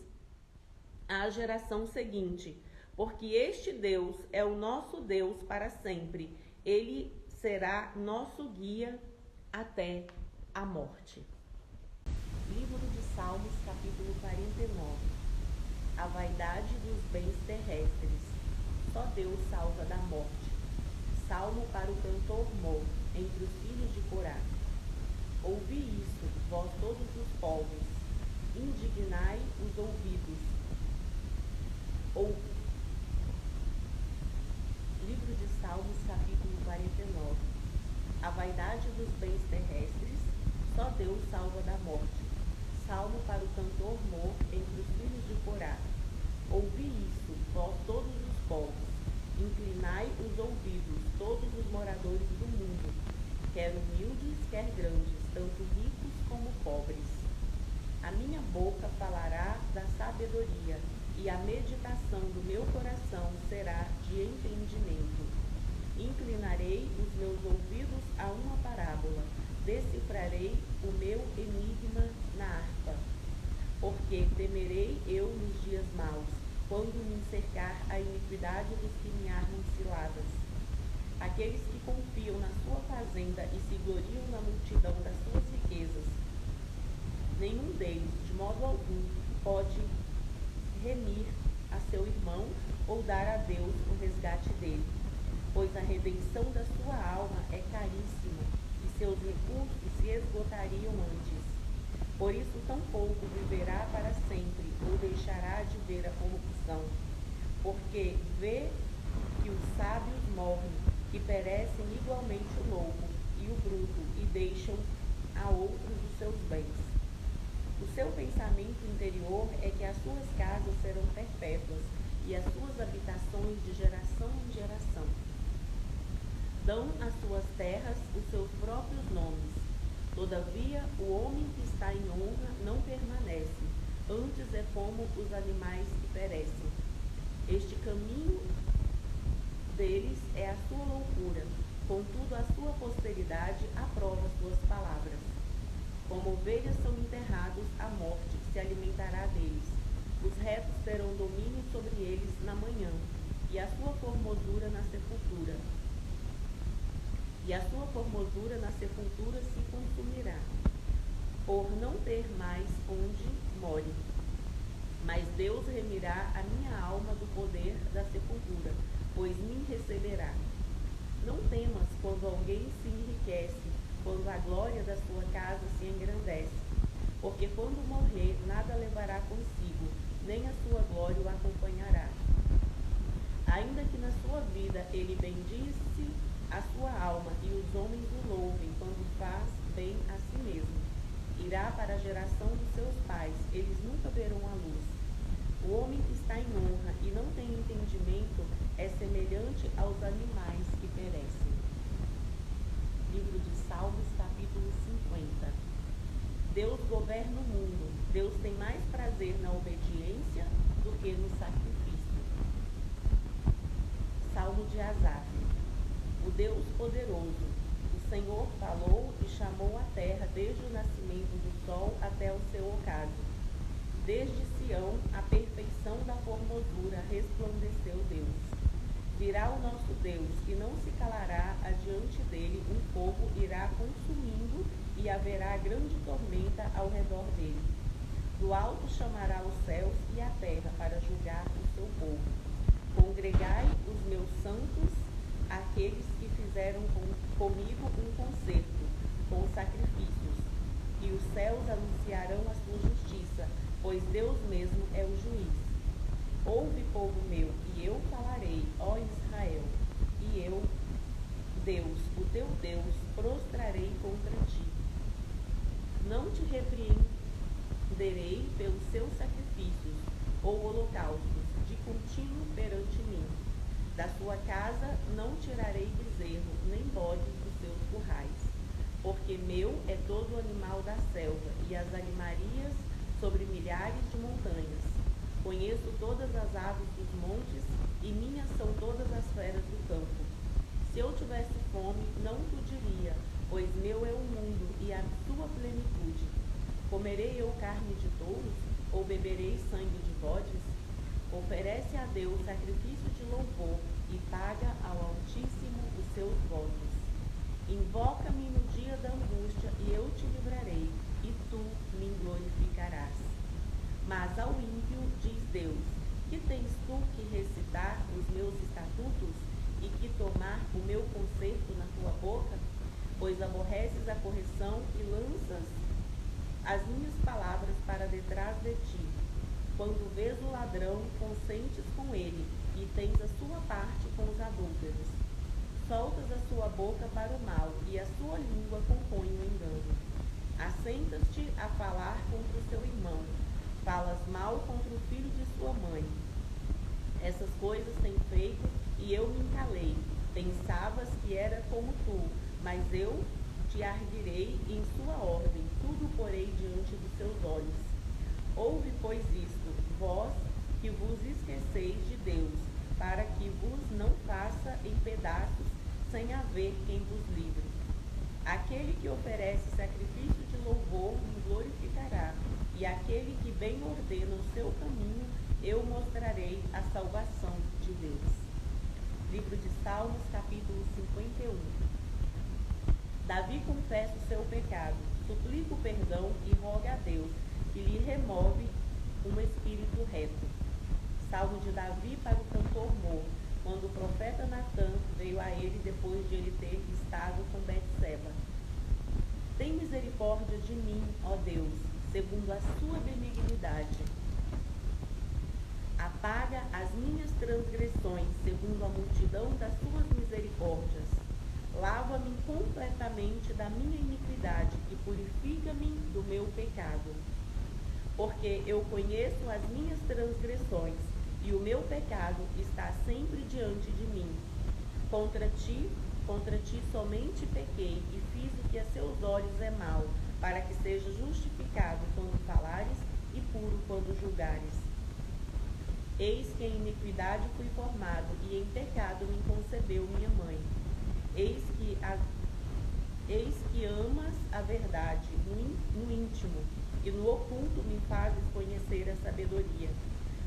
à geração seguinte. Porque este Deus é o nosso Deus para sempre. Ele será nosso guia até a morte. Livro de Salmos, capítulo 49. A vaidade dos bens terrestres. Só Deus salva da morte. Salmo para o cantor Mor, entre os filhos de Corá. Ouvi isso, vós todos os povos. Indignai os ouvidos. Livro de Salmos, capítulo 49. A vaidade dos bens terrestres. Só Deus salva da morte. Salmo para o cantor Mor, entre os filhos de Corá. Ouvi isso, vós todos os povos. Inclinai os ouvidos, todos os moradores do mundo, quer humildes, quer grandes, tanto ricos como pobres. A minha boca falará da sabedoria, e a meditação do meu coração será de entendimento. Inclinarei os meus ouvidos a uma parábola, decifrarei o meu enigma na harpa. Porque temerei eu nos dias maus, quando me cercar a iniquidade dos que me armam ciladas. Aqueles que confiam na sua fazenda e se gloriam na multidão das suas riquezas. Nenhum deles, de modo algum, pode remir a seu irmão ou dar a Deus o resgate dele, pois a redenção da sua alma é caríssima e seus recursos se esgotariam antes. Por isso, tampouco viverá para sempre, ou deixará de ver a corrupção. Porque vê que os sábios morrem, que perecem igualmente o louco e o bruto, e deixam a outros os seus bens. O seu pensamento interior é que as suas casas serão perpétuas, e as suas habitações de geração em geração. Dão às suas terras os seus próprios nomes. Todavia, o homem que está em honra não permanece, antes é como os animais que perecem. Este caminho deles é a sua loucura, contudo a sua posteridade aprova suas palavras. Como ovelhas são enterrados, a morte se alimentará deles. Os retos terão domínio sobre eles na manhã, e a sua formosura na sepultura. E a sua formosura na sepultura se consumirá, por não ter mais onde more. Mas Deus remirá a minha alma do poder da sepultura, pois me receberá. Não temas quando alguém se enriquece, quando a glória da sua casa se engrandece, porque quando morrer, nada levará consigo, nem a sua glória o acompanhará. Ainda que na sua vida ele bendice a sua alma e os homens o louvem quando faz bem a si mesmo. Irá para a geração dos seus pais, eles nunca verão a luz. O homem que está em honra e não tem entendimento é semelhante aos animais que perecem. Livro de Salmos, capítulo 50. Deus governa o mundo. Deus tem mais prazer na obediência do que no sacrifício. Salmo de Asaf. O Deus poderoso, o Senhor falou e chamou a terra desde o nascimento do sol até o seu ocaso. Desde Sião, a perfeição da formosura resplandeceu Deus. Virá o nosso Deus, e não se calará adiante dele, um fogo irá consumindo, e haverá grande tormenta ao redor dele. Do alto chamará os céus e a terra para julgar o seu povo. Congregai os meus santos, aqueles que fizeram comigo um concerto, com sacrifícios, e os céus anunciarão a sua justiça, pois Deus mesmo é o juiz. Ouve, povo meu, e eu falarei, ó Israel, e eu, Deus, o teu Deus, prostrarei contra ti. Não te repreenderei pelos seus sacrifícios ou holocaustos, de contínuo perante mim. Da sua casa não tirarei bezerro, nem bodes dos seus currais, porque meu é todo o animal da selva, e as animarias sobre milhares de montanhas. Conheço todas as aves dos montes, e minhas são todas as feras do campo. Se eu tivesse fome, não tu diria, pois meu é o mundo e a sua plenitude. Comerei eu carne de touros, ou beberei sangue de bodes? Oferece a Deus sacrifício de louvor, e paga ao Altíssimo os seus votos. Invoca-me no dia da angústia, e eu te livrarei, e tu me glorificarás. Mas ao ímpio diz Deus, que tens tu que recitar os meus estatutos e que tomar o meu conserto na tua boca? Pois aborreces a correção e lanças as minhas palavras para detrás de ti. Quando vês o ladrão, consentes com ele, e tens a sua parte com os adúlteros. Soltas a sua boca para o mal, e a sua língua compõe o engano. Assentas-te a falar contra o seu irmão, falas mal contra o filho de sua mãe. Essas coisas tem feito, e eu me calei. Pensavas que era como tu, mas eu te arguirei em sua ordem, tudo porei diante dos seus olhos. Ouve, pois, isto, vós que vos esqueceis de Deus, para que vos não faça em pedaços, sem haver quem vos livre. Aquele que oferece sacrifício de louvor me glorificará, e aquele que bem ordena o seu caminho, eu mostrarei a salvação de Deus. Livro de Salmos, capítulo 51. Davi confessa o seu pecado, suplica o perdão e roga a Deus, que lhe remove um espírito reto. Salmo de Davi para o cantor morto, quando o profeta Natã veio a ele depois de ele ter estado com Betseba. Tem misericórdia de mim, ó Deus, segundo a sua benignidade. Apaga as minhas transgressões, segundo a multidão das suas misericórdias. Lava-me completamente da minha iniquidade e purifica-me do meu pecado. Porque eu conheço as minhas transgressões, e o meu pecado está sempre diante de mim. Contra ti somente pequei, e fiz o que a seus olhos é mal, para que seja justificado quando falares e puro quando julgares. Eis que em iniquidade fui formado, e em pecado me concebeu minha mãe. Eis que amas a verdade no íntimo, e no oculto me fazes conhecer a sabedoria.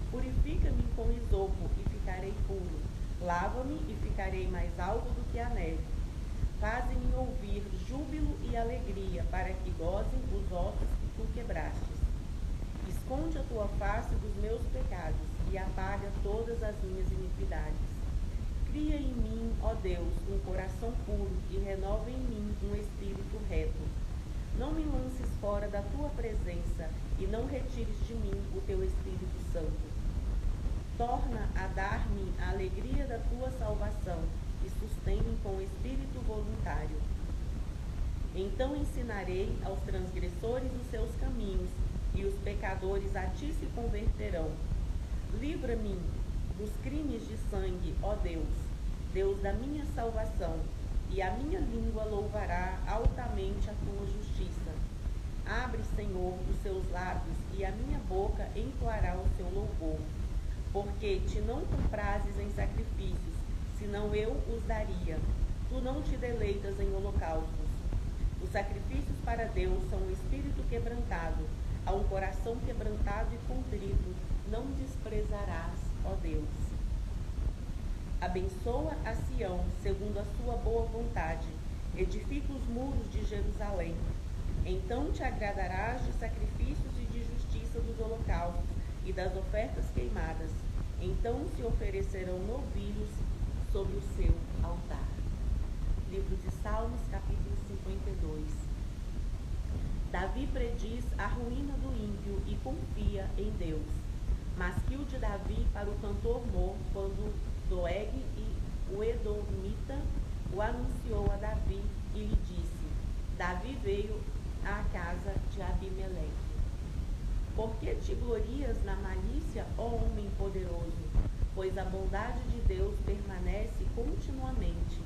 Purifica-me com isopo, e ficarei puro. Lava-me, e ficarei mais alvo do que a neve. Faze-me ouvir júbilo e alegria, para que gozem os ossos que tu quebrastes. Esconde a tua face dos meus pecados, e apaga todas as minhas iniquidades. Cria em mim, ó Deus, um coração puro, e renova em mim um espírito reto. Não me lances fora da tua presença, e não retires de mim o teu Espírito Santo. Torna a dar-me a alegria da tua salvação, e sustém-me com espírito voluntário. Então ensinarei aos transgressores os seus caminhos, e os pecadores a ti se converterão. Livra-me dos crimes de sangue, ó Deus, Deus da minha salvação, e a minha língua louvará altamente a tua justiça. Abre, Senhor, os seus lábios, e a minha boca entoará o seu louvor. Porque te não comprases em sacrifícios, senão eu os daria. Tu não te deleitas em holocaustos. Os sacrifícios para Deus são um espírito quebrantado, a um coração quebrantado e contrito não desprezarás, ó Deus. Abençoa a Sião, segundo a sua boa vontade. Edifica os muros de Jerusalém. Então te agradarás de sacrifícios e de justiça dos holocaustos e das ofertas queimadas. Então se oferecerão novilhos sobre o seu altar. Livro de Salmos, capítulo 52. Davi prediz a ruína do ímpio e confia em Deus. Masquil de Davi para o cantor Mor, quando Doeg e o Edomita o anunciou a Davi e lhe disse: Davi veio à casa de Abimeleque. Por que te glorias na malícia, ó homem poderoso? Pois a bondade de Deus permanece continuamente.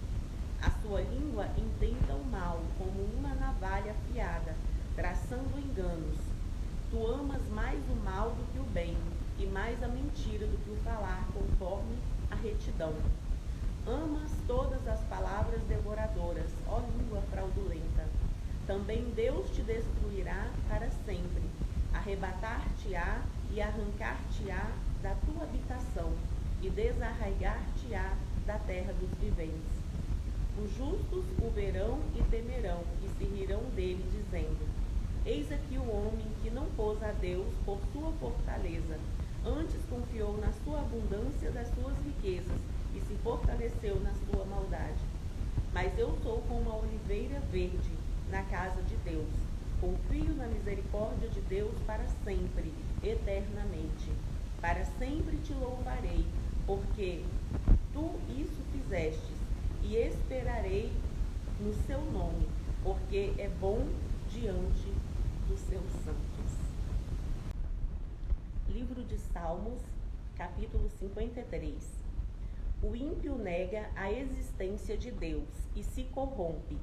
A sua língua intenta o mal como uma navalha afiada, traçando enganos. Tu amas mais o mal do que o bem, e mais a mentira do que o falar conforme a retidão. Amas todas as palavras devoradoras, ó língua fraudulenta. Também Deus te destruirá para sempre, arrebatar-te-á e arrancar-te-á da tua habitação, e desarraigar-te-á da terra dos viventes. Os justos o verão e temerão, e se rirão dele, dizendo: Eis aqui o homem que não pôs a Deus por sua fortaleza, antes confiou na sua abundância das suas riquezas, e se fortaleceu na sua maldade. Mas eu sou como a oliveira verde na casa de Deus. Confio na misericórdia de Deus para sempre, eternamente. Para sempre te louvarei, porque tu isso fizestes, e esperarei no seu nome, porque é bom diante dos seus santos. Livro de Salmos, capítulo 53. O ímpio nega a existência de Deus e se corrompe.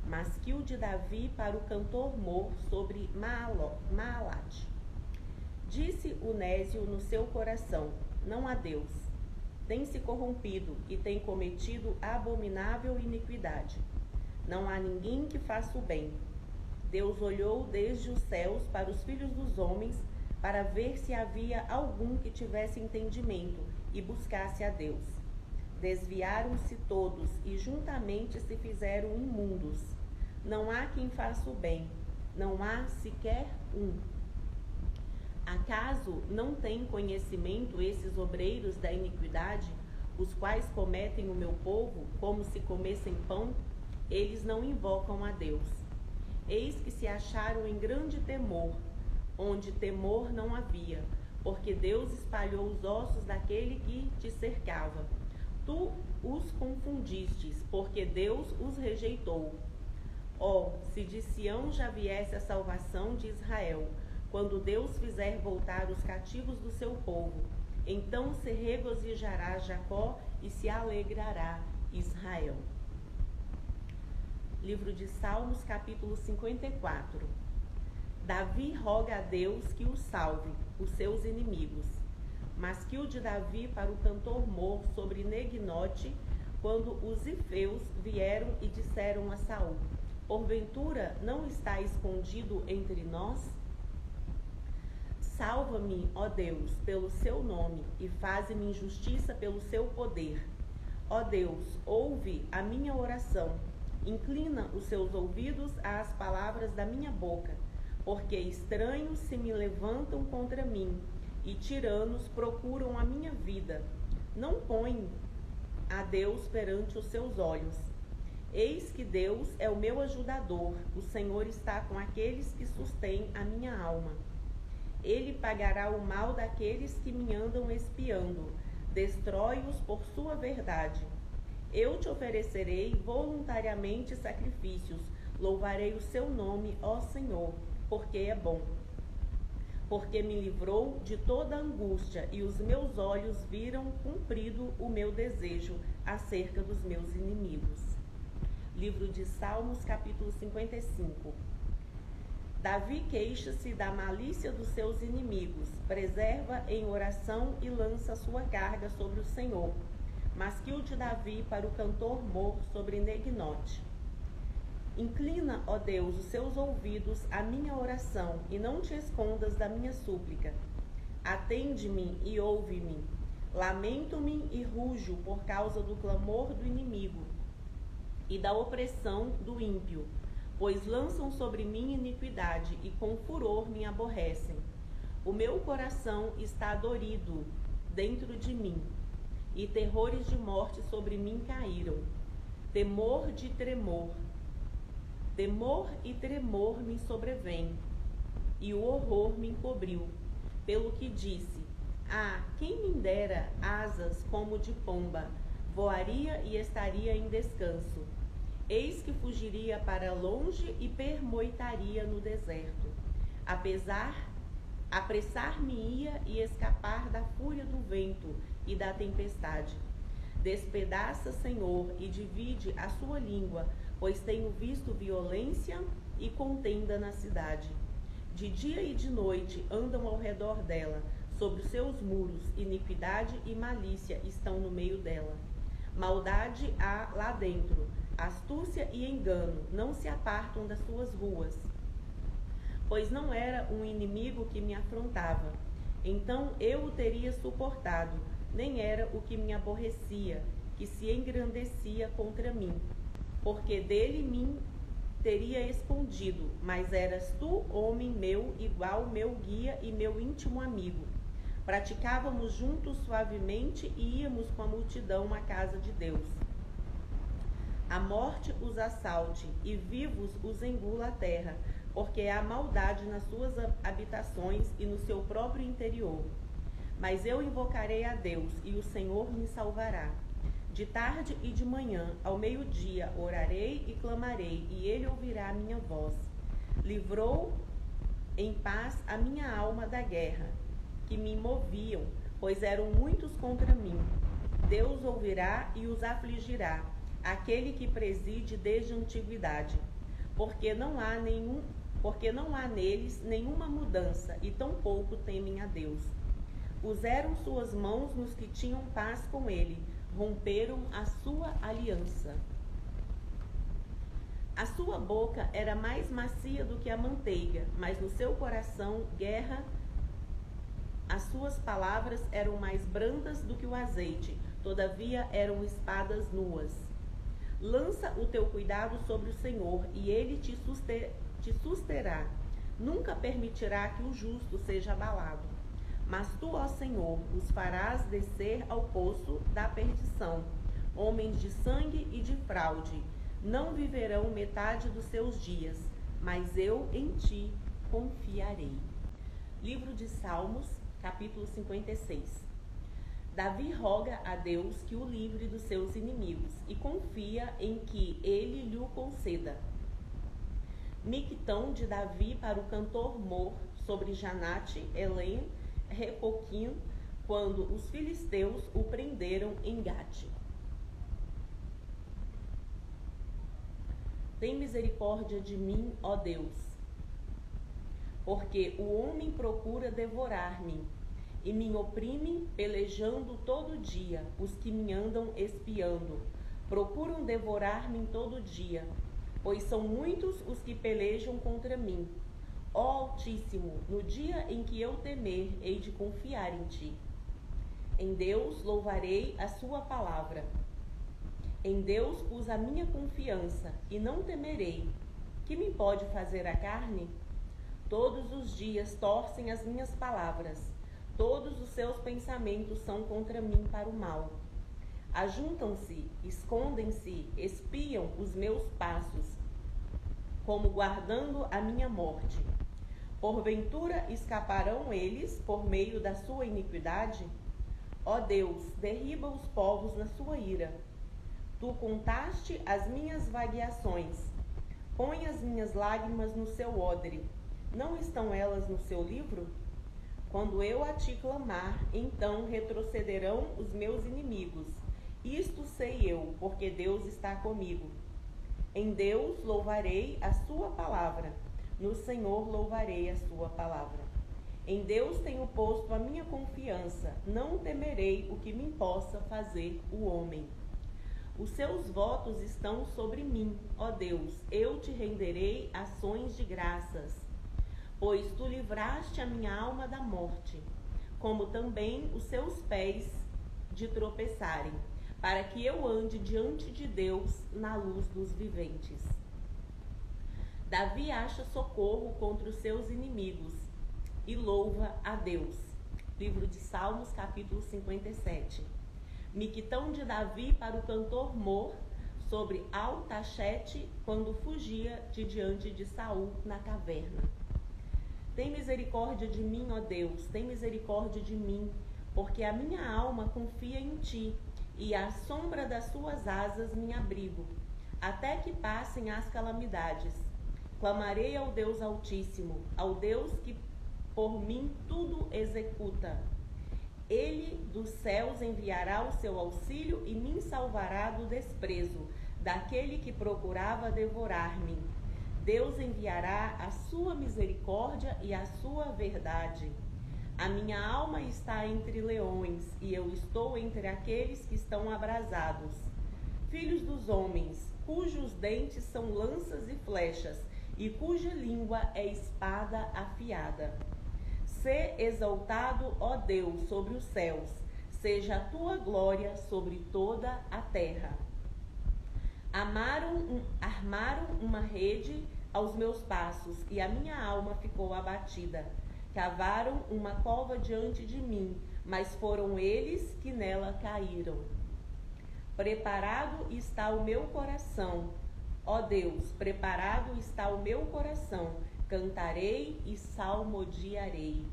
Masquil de Davi para o cantor Mor sobre Maalat. Disse o nésio no seu coração: não há Deus. Tem se corrompido e tem cometido abominável iniquidade. Não há ninguém que faça o bem. Deus olhou desde os céus para os filhos dos homens, para ver se havia algum que tivesse entendimento e buscasse a Deus. Desviaram-se todos e juntamente se fizeram imundos. Não há quem faça o bem, não há sequer um. Acaso não têm conhecimento esses obreiros da iniquidade, os quais cometem o meu povo como se comessem pão? Eles não invocam a Deus. Eis que se acharam em grande temor, onde temor não havia, porque Deus espalhou os ossos daquele que te cercava. Tu os confundistes, porque Deus os rejeitou. Oh, se de Sião já viesse a salvação de Israel, quando Deus fizer voltar os cativos do seu povo, então se regozijará Jacó e se alegrará Israel. Livro de Salmos, capítulo 54. Davi roga a Deus que o salve, os seus inimigos. Masquil de Davi para o cantor Mor sobre Negnote, quando os ifeus vieram e disseram a Saul: porventura não está escondido entre nós? Salva-me, ó Deus, pelo seu nome, e faze-me justiça pelo seu poder. Ó Deus, ouve a minha oração. Inclina os seus ouvidos às palavras da minha boca, porque estranhos se me levantam contra mim, e tiranos procuram a minha vida. Não põe a Deus perante os seus olhos. Eis que Deus é o meu ajudador, o Senhor está com aqueles que sustêm a minha alma. Ele pagará o mal daqueles que me andam espiando, destrói-os por sua verdade. Eu te oferecerei voluntariamente sacrifícios, louvarei o seu nome, ó Senhor, porque é bom. Porque me livrou de toda angústia, e os meus olhos viram cumprido o meu desejo acerca dos meus inimigos. Livro de Salmos, capítulo 55. Davi queixa-se da malícia dos seus inimigos, preserva em oração e lança sua carga sobre o Senhor. Masquil de Davi para o cantor Mor sobre Negnote. Inclina, ó Deus, os seus ouvidos à minha oração, e não te escondas da minha súplica. Atende-me e ouve-me. Lamento-me e rujo por causa do clamor do inimigo e da opressão do ímpio, pois lançam sobre mim iniquidade e com furor me aborrecem. O meu coração está dorido dentro de mim, e terrores de morte sobre mim caíram. Temor e tremor me sobrevém, e o horror me encobriu, pelo que disse: ah, quem me dera asas como de pomba, voaria e estaria em descanso. Eis que fugiria para longe e permoitaria no deserto. Apressar-me-ia e escapar da fúria do vento e da tempestade. Despedaça, Senhor, e divide a sua língua, pois tenho visto violência e contenda na cidade. De dia e de noite andam ao redor dela, sobre os seus muros, iniquidade e malícia estão no meio dela. Maldade há lá dentro, astúcia e engano não se apartam das suas ruas. Pois não era um inimigo que me afrontava, então eu o teria suportado, nem era o que me aborrecia, que se engrandecia contra mim, porque dele me teria escondido, mas eras tu, homem meu, igual meu guia e meu íntimo amigo. Praticávamos juntos suavemente e íamos com a multidão à casa de Deus. A morte os assalte e vivos os engula a terra, porque há maldade nas suas habitações e no seu próprio interior. Mas eu invocarei a Deus, e o Senhor me salvará. De tarde e de manhã, ao meio-dia, orarei e clamarei, e ele ouvirá a minha voz. Livrou em paz a minha alma da guerra, que me moviam, pois eram muitos contra mim. Deus ouvirá e os afligirá, aquele que preside desde a antiguidade. Porque não há neles nenhuma mudança, e tampouco temem a Deus. Puseram suas mãos nos que tinham paz com ele, romperam a sua aliança. A sua boca era mais macia do que a manteiga, mas no seu coração guerra. As suas palavras eram mais brandas do que o azeite, todavia eram espadas nuas. Lança o teu cuidado sobre o Senhor, e ele te susterá. Nunca permitirá que o justo seja abalado. Mas tu, ó Senhor, os farás descer ao poço da perdição. Homens de sangue e de fraude não viverão metade dos seus dias, mas eu em ti confiarei. Livro de Salmos, capítulo 56. Davi roga a Deus que o livre dos seus inimigos e confia em que ele lhe o conceda. Mictão de Davi para o cantor Mor, sobre Janate, Elém, Repoquim, quando os filisteus o prenderam em Gate. Tem misericórdia de mim, ó Deus, porque o homem procura devorar-me, e me oprime, pelejando todo dia. Os que me andam espiando procuram devorar-me todo dia, pois são muitos os que pelejam contra mim. Ó Altíssimo, no dia em que eu temer, hei de confiar em ti. Em Deus louvarei a sua palavra. Em Deus pus a minha confiança, e não temerei. Que me pode fazer a carne? Todos os dias torcem as minhas palavras. Todos os seus pensamentos são contra mim para o mal. Ajuntam-se, escondem-se, espiam os meus passos, como guardando a minha morte. Porventura escaparão eles por meio da sua iniquidade? Ó Deus, derriba os povos na sua ira. Tu contaste as minhas vagueações. Põe as minhas lágrimas no seu odre. Não estão elas no seu livro? Quando eu a ti clamar, então retrocederão os meus inimigos. Isto sei eu, porque Deus está comigo. Em Deus louvarei a sua palavra. No Senhor louvarei a sua palavra. Em Deus tenho posto a minha confiança. Não temerei o que me possa fazer o homem. Os seus votos estão sobre mim, ó Deus. Eu te renderei ações de graças. Pois tu livraste a minha alma da morte, como também os seus pés de tropeçarem, para que eu ande diante de Deus na luz dos viventes. Davi acha socorro contra os seus inimigos e louva a Deus. Livro de Salmos, capítulo 57. Miquitão de Davi para o cantor Mor, sobre Altachete, quando fugia de diante de Saul na caverna. Tem misericórdia de mim, ó Deus, tem misericórdia de mim, porque a minha alma confia em ti, e à sombra das suas asas me abrigo, até que passem as calamidades. Clamarei ao Deus Altíssimo, ao Deus que por mim tudo executa. Ele dos céus enviará o seu auxílio e me salvará do desprezo daquele que procurava devorar-me. Deus enviará a sua misericórdia e a sua verdade. A minha alma está entre leões, e eu estou entre aqueles que estão abrasados. Filhos dos homens, cujos dentes são lanças e flechas, e cuja língua é espada afiada. Sê exaltado, ó Deus, sobre os céus, seja a tua glória sobre toda a terra. Armaram uma rede aos meus passos, e a minha alma ficou abatida. Cavaram uma cova diante de mim, mas foram eles que nela caíram. Preparado está o meu coração, ó Deus, preparado está o meu coração, cantarei e salmodiarei.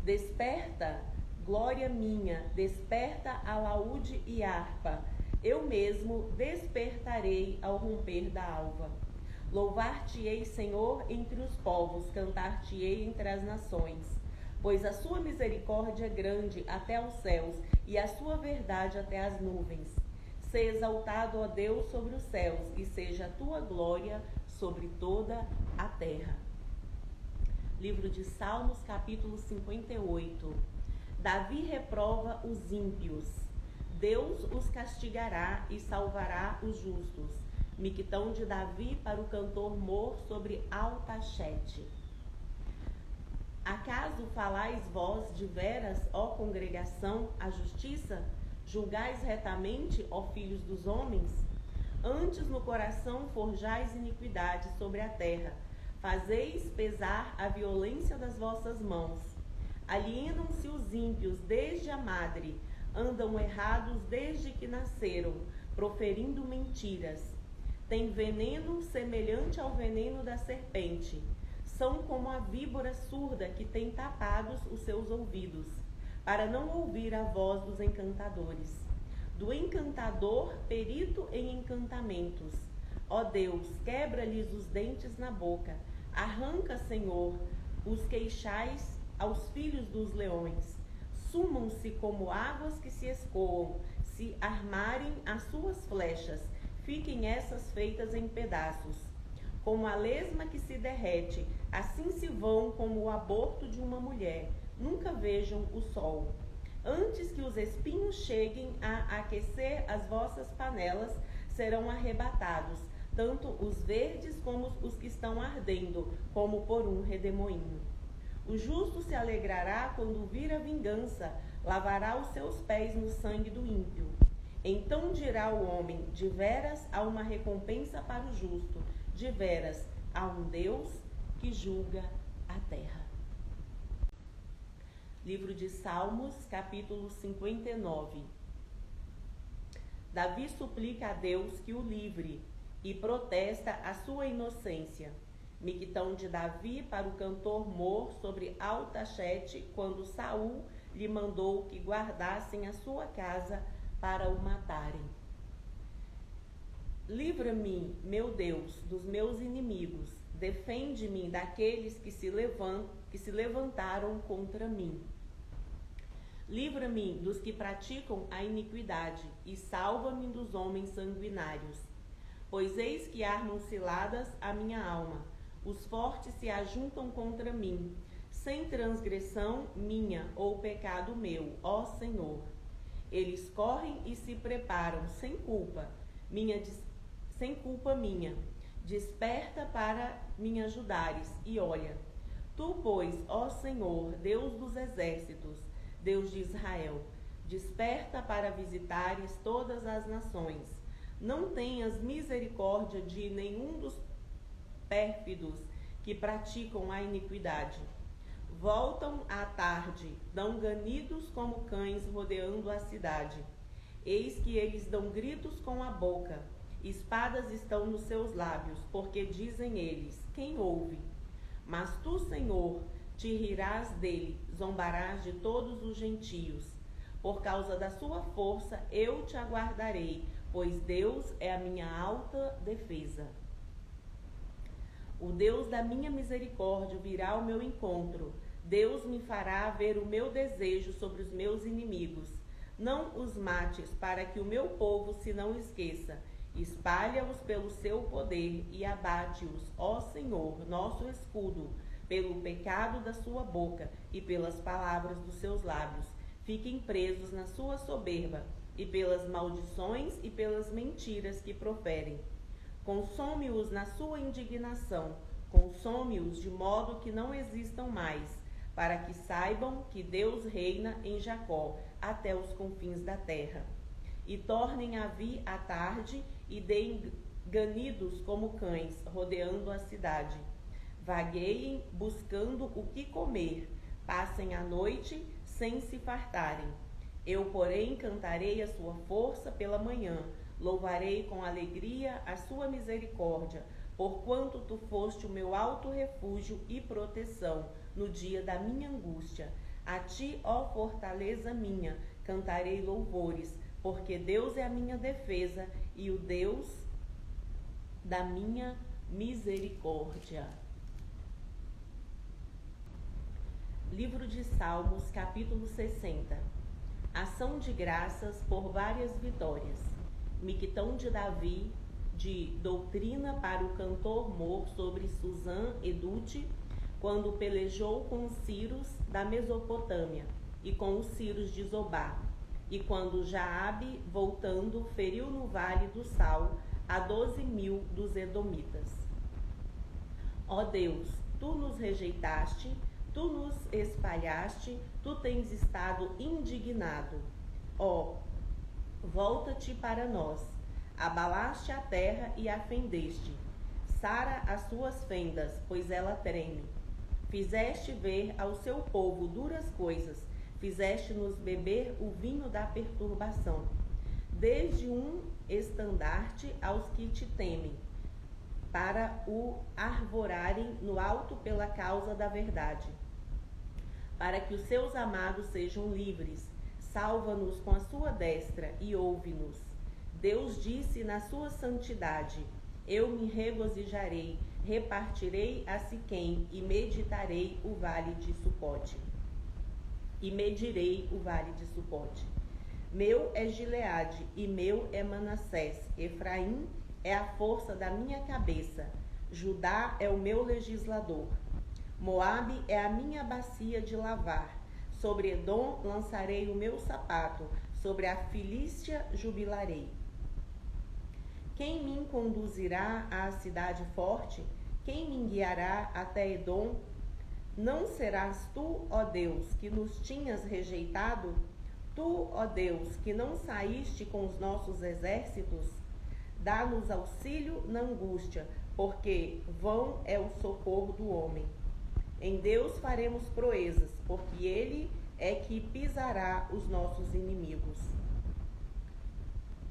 Desperta, glória minha, desperta alaúde e harpa, eu mesmo despertarei ao romper da alva. Louvar-te-ei, Senhor, entre os povos, cantar-te-ei entre as nações. Pois a sua misericórdia é grande até os céus, e a sua verdade até as nuvens. Sê exaltado, ó Deus, sobre os céus, e seja a tua glória sobre toda a terra. Livro de Salmos, capítulo 58. Davi reprova os ímpios. Deus os castigará e salvará os justos. Miquitão de Davi para o cantor Mor, sobre Altachete. Acaso falais vós de veras, ó congregação, a justiça? Julgais retamente, ó filhos dos homens? Antes no coração forjais iniquidade sobre a terra. Fazeis pesar a violência das vossas mãos. Alienam-se os ímpios desde a madre, andam errados desde que nasceram, proferindo mentiras. Têm veneno semelhante ao veneno da serpente. São como a víbora surda que tem tapados os seus ouvidos, para não ouvir a voz dos encantadores. Do encantador, perito em encantamentos. Ó Deus, quebra-lhes os dentes na boca. Arranca, Senhor, os queixais aos filhos dos leões. Sumam-se como águas que se escoam, se armarem as suas flechas. Fiquem essas feitas em pedaços. Como a lesma que se derrete, assim se vão como o aborto de uma mulher. Nunca vejam o sol. Antes que os espinhos cheguem a aquecer as vossas panelas, serão arrebatados, tanto os verdes como os que estão ardendo, como por um redemoinho. O justo se alegrará quando vir a vingança, lavará os seus pés no sangue do ímpio. Então dirá o homem, de veras há uma recompensa para o justo, de veras há um Deus que julga a terra. Livro de Salmos, capítulo 59. Davi suplica a Deus que o livre e protesta a sua inocência. Miquitão de Davi para o cantor Mor, sobre Altachete, quando Saul lhe mandou que guardassem a sua casa para o matarem. Livra-me, meu Deus, dos meus inimigos. Defende-me daqueles que se levantaram contra mim. Livra-me dos que praticam a iniquidade e salva-me dos homens sanguinários. Pois eis que armam ciladas a minha alma. Os fortes se ajuntam contra mim, sem transgressão minha ou pecado meu, ó Senhor. Eles correm e se preparam sem culpa minha. Desperta para me ajudares, e olha. Tu, pois, ó Senhor, Deus dos exércitos, Deus de Israel. Desperta para visitares todas as nações. Não tenhas misericórdia de nenhum dos pérfidos que praticam a iniquidade. Voltam à tarde, dão ganidos como cães rodeando a cidade. Eis que eles dão gritos com a boca, espadas estão nos seus lábios, porque dizem eles: quem ouve? Mas tu, Senhor, te rirás dele, zombarás de todos os gentios. Por causa da sua força eu te aguardarei, pois Deus é a minha alta defesa. O Deus da minha misericórdia virá ao meu encontro. Deus me fará ver o meu desejo sobre os meus inimigos. Não os mates, para que o meu povo se não esqueça. Espalha-os pelo seu poder e abate-os, ó Senhor, nosso escudo, pelo pecado da sua boca e pelas palavras dos seus lábios. Fiquem presos na sua soberba e pelas maldições e pelas mentiras que proferem. Consome-os na sua indignação, consome-os de modo que não existam mais, para que saibam que Deus reina em Jacó até os confins da terra. E tornem a vir à tarde e deem ganidos como cães, rodeando a cidade. Vagueiem buscando o que comer, passem a noite sem se fartarem. Eu, porém, cantarei a sua força pela manhã, louvarei com alegria a sua misericórdia, porquanto tu foste o meu alto refúgio e proteção no dia da minha angústia. A ti, ó fortaleza minha, cantarei louvores, porque Deus é a minha defesa e o Deus da minha misericórdia. Livro de Salmos, capítulo 60. Ação de graças por várias vitórias. Mictão de Davi, de doutrina para o cantor Mor sobre Susã Edute, quando pelejou com os Círios da Mesopotâmia e com os Círios de Zobá, e quando Jaabe, voltando, feriu no vale do Sal a 12.000 dos Edomitas. Ó Deus, tu nos rejeitaste, tu nos espalhaste, tu tens estado indignado. Ó, volta-te para nós. Abalaste a terra e a fendeste. Sara as suas fendas, pois ela treme. Fizeste ver ao seu povo duras coisas, fizeste-nos beber o vinho da perturbação. Desde um estandarte aos que te temem, para o arvorarem no alto pela causa da verdade. Para que os seus amados sejam livres, salva-nos com a sua destra e ouve-nos. Deus disse na sua santidade: eu me regozijarei, repartirei a Siquém e meditarei o vale de Sucote. E medirei o vale de Sucote. Meu é Gileade e meu é Manassés. Efraim é a força da minha cabeça. Judá é o meu legislador. Moabe é a minha bacia de lavar. Sobre Edom lançarei o meu sapato. Sobre a Filístia jubilarei. Quem me conduzirá à cidade forte? Quem me guiará até Edom? Não serás tu, ó Deus, que nos tinhas rejeitado? Tu, ó Deus, que não saíste com os nossos exércitos? Dá-nos auxílio na angústia, porque vão é o socorro do homem. Em Deus faremos proezas, porque Ele é que pisará os nossos inimigos.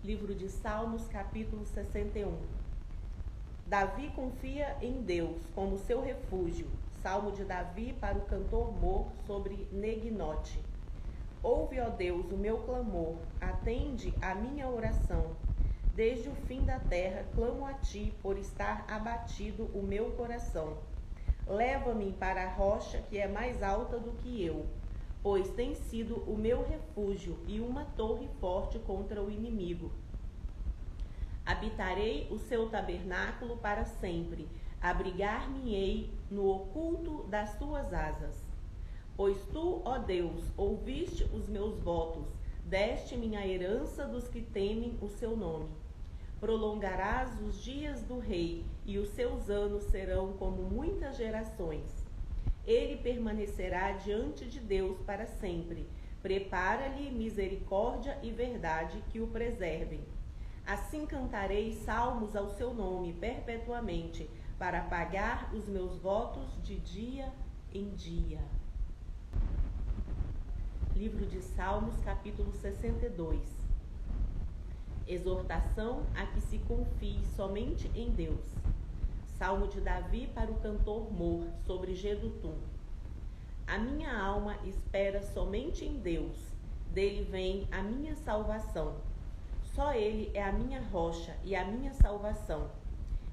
Livro de Salmos, capítulo 61. Davi confia em Deus como seu refúgio. Salmo de Davi para o cantor Mor sobre Neginote. Ouve, ó Deus, o meu clamor, atende a minha oração. Desde o fim da terra clamo a ti, por estar abatido o meu coração. Leva-me para a rocha que é mais alta do que eu, pois tem sido o meu refúgio e uma torre forte contra o inimigo. Habitarei o seu tabernáculo para sempre, abrigar-me-ei no oculto das tuas asas. Pois tu, ó Deus, ouviste os meus votos, deste-me a herança dos que temem o seu nome. Prolongarás os dias do rei, e os seus anos serão como muitas gerações. Ele permanecerá diante de Deus para sempre. Prepara-lhe misericórdia e verdade que o preservem. Assim cantarei salmos ao seu nome perpetuamente, para pagar os meus votos de dia em dia. Livro de Salmos, capítulo 62. Exortação a que se confie somente em Deus. Salmo de Davi para o cantor Mor, sobre Jedutum. A minha alma espera somente em Deus, dele vem a minha salvação. Só ele é a minha rocha e a minha salvação.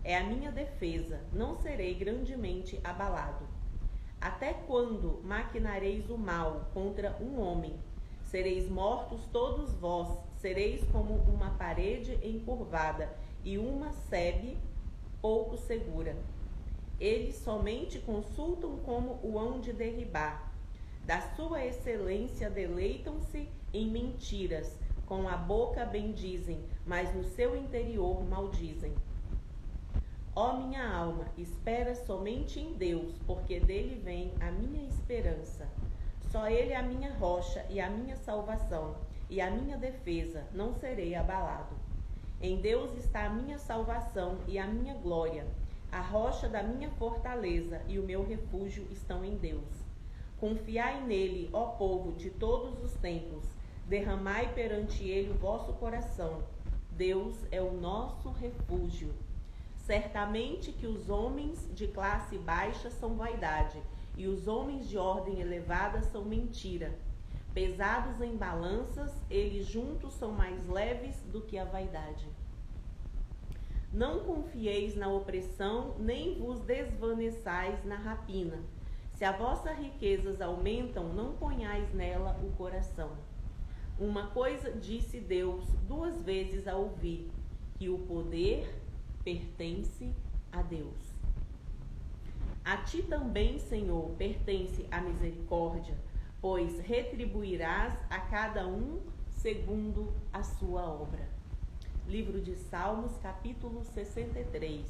É a minha defesa, não serei grandemente abalado. Até quando maquinareis o mal contra um homem? Sereis mortos todos vós, sereis como uma parede encurvada e uma sebe pouco segura. Eles somente consultam como o hão de derribar. Da sua excelência deleitam-se em mentiras, com a boca bendizem, mas no seu interior maldizem. Ó minha alma, espera somente em Deus, porque dele vem a minha esperança. Só ele é a minha rocha e a minha salvação, e a minha defesa, não serei abalado. Em Deus está a minha salvação e a minha glória. A rocha da minha fortaleza e o meu refúgio estão em Deus. Confiai nele, ó povo de todos os tempos. Derramai perante ele o vosso coração. Deus é o nosso refúgio. Certamente que os homens de classe baixa são vaidade, e os homens de ordem elevada são mentira. Pesados em balanças, eles juntos são mais leves do que a vaidade. Não confieis na opressão, nem vos desvaneçais na rapina. Se a vossa riquezas aumentam, não ponhais nela o coração. Uma coisa disse Deus 2 vezes a ouvir, que o poder pertence a Deus. A ti também, Senhor, pertence a misericórdia, pois retribuirás a cada um segundo a sua obra. Livro de Salmos, capítulo 63.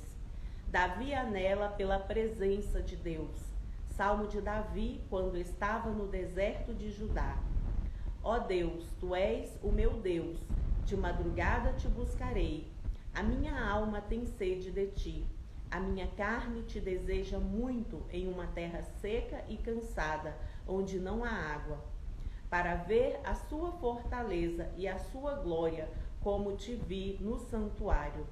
Davi anela pela presença de Deus. Salmo de Davi, quando estava no deserto de Judá. Ó Deus, tu és o meu Deus, de madrugada te buscarei. A minha alma tem sede de ti. A minha carne te deseja muito em uma terra seca e cansada, onde não há água, para ver a sua fortaleza e a sua glória, como te vi no santuário.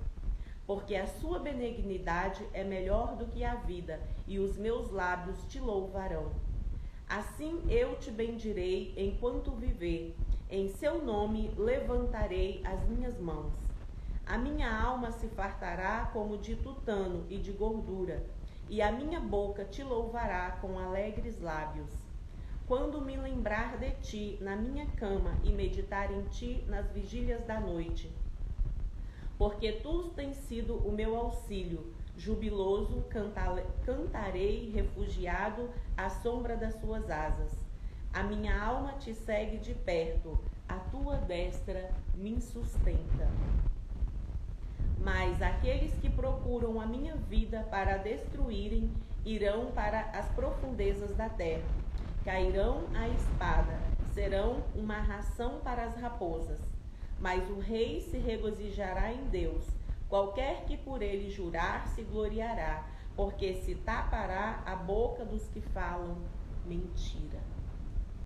Porque a sua benignidade é melhor do que a vida, e os meus lábios te louvarão. Assim eu te bendirei enquanto viver, em seu nome levantarei as minhas mãos. A minha alma se fartará como de tutano e de gordura, e a minha boca te louvará com alegres lábios. Quando me lembrar de ti na minha cama e meditar em ti nas vigílias da noite. Porque tu tens sido o meu auxílio, jubiloso cantarei refugiado à sombra das suas asas. A minha alma te segue de perto, a tua destra me sustenta. Mas aqueles que procuram a minha vida para a destruírem irão para as profundezas da terra. Cairão à espada, serão uma ração para as raposas. Mas o rei se regozijará em Deus. Qualquer que por ele jurar se gloriará, porque se tapará a boca dos que falam mentira.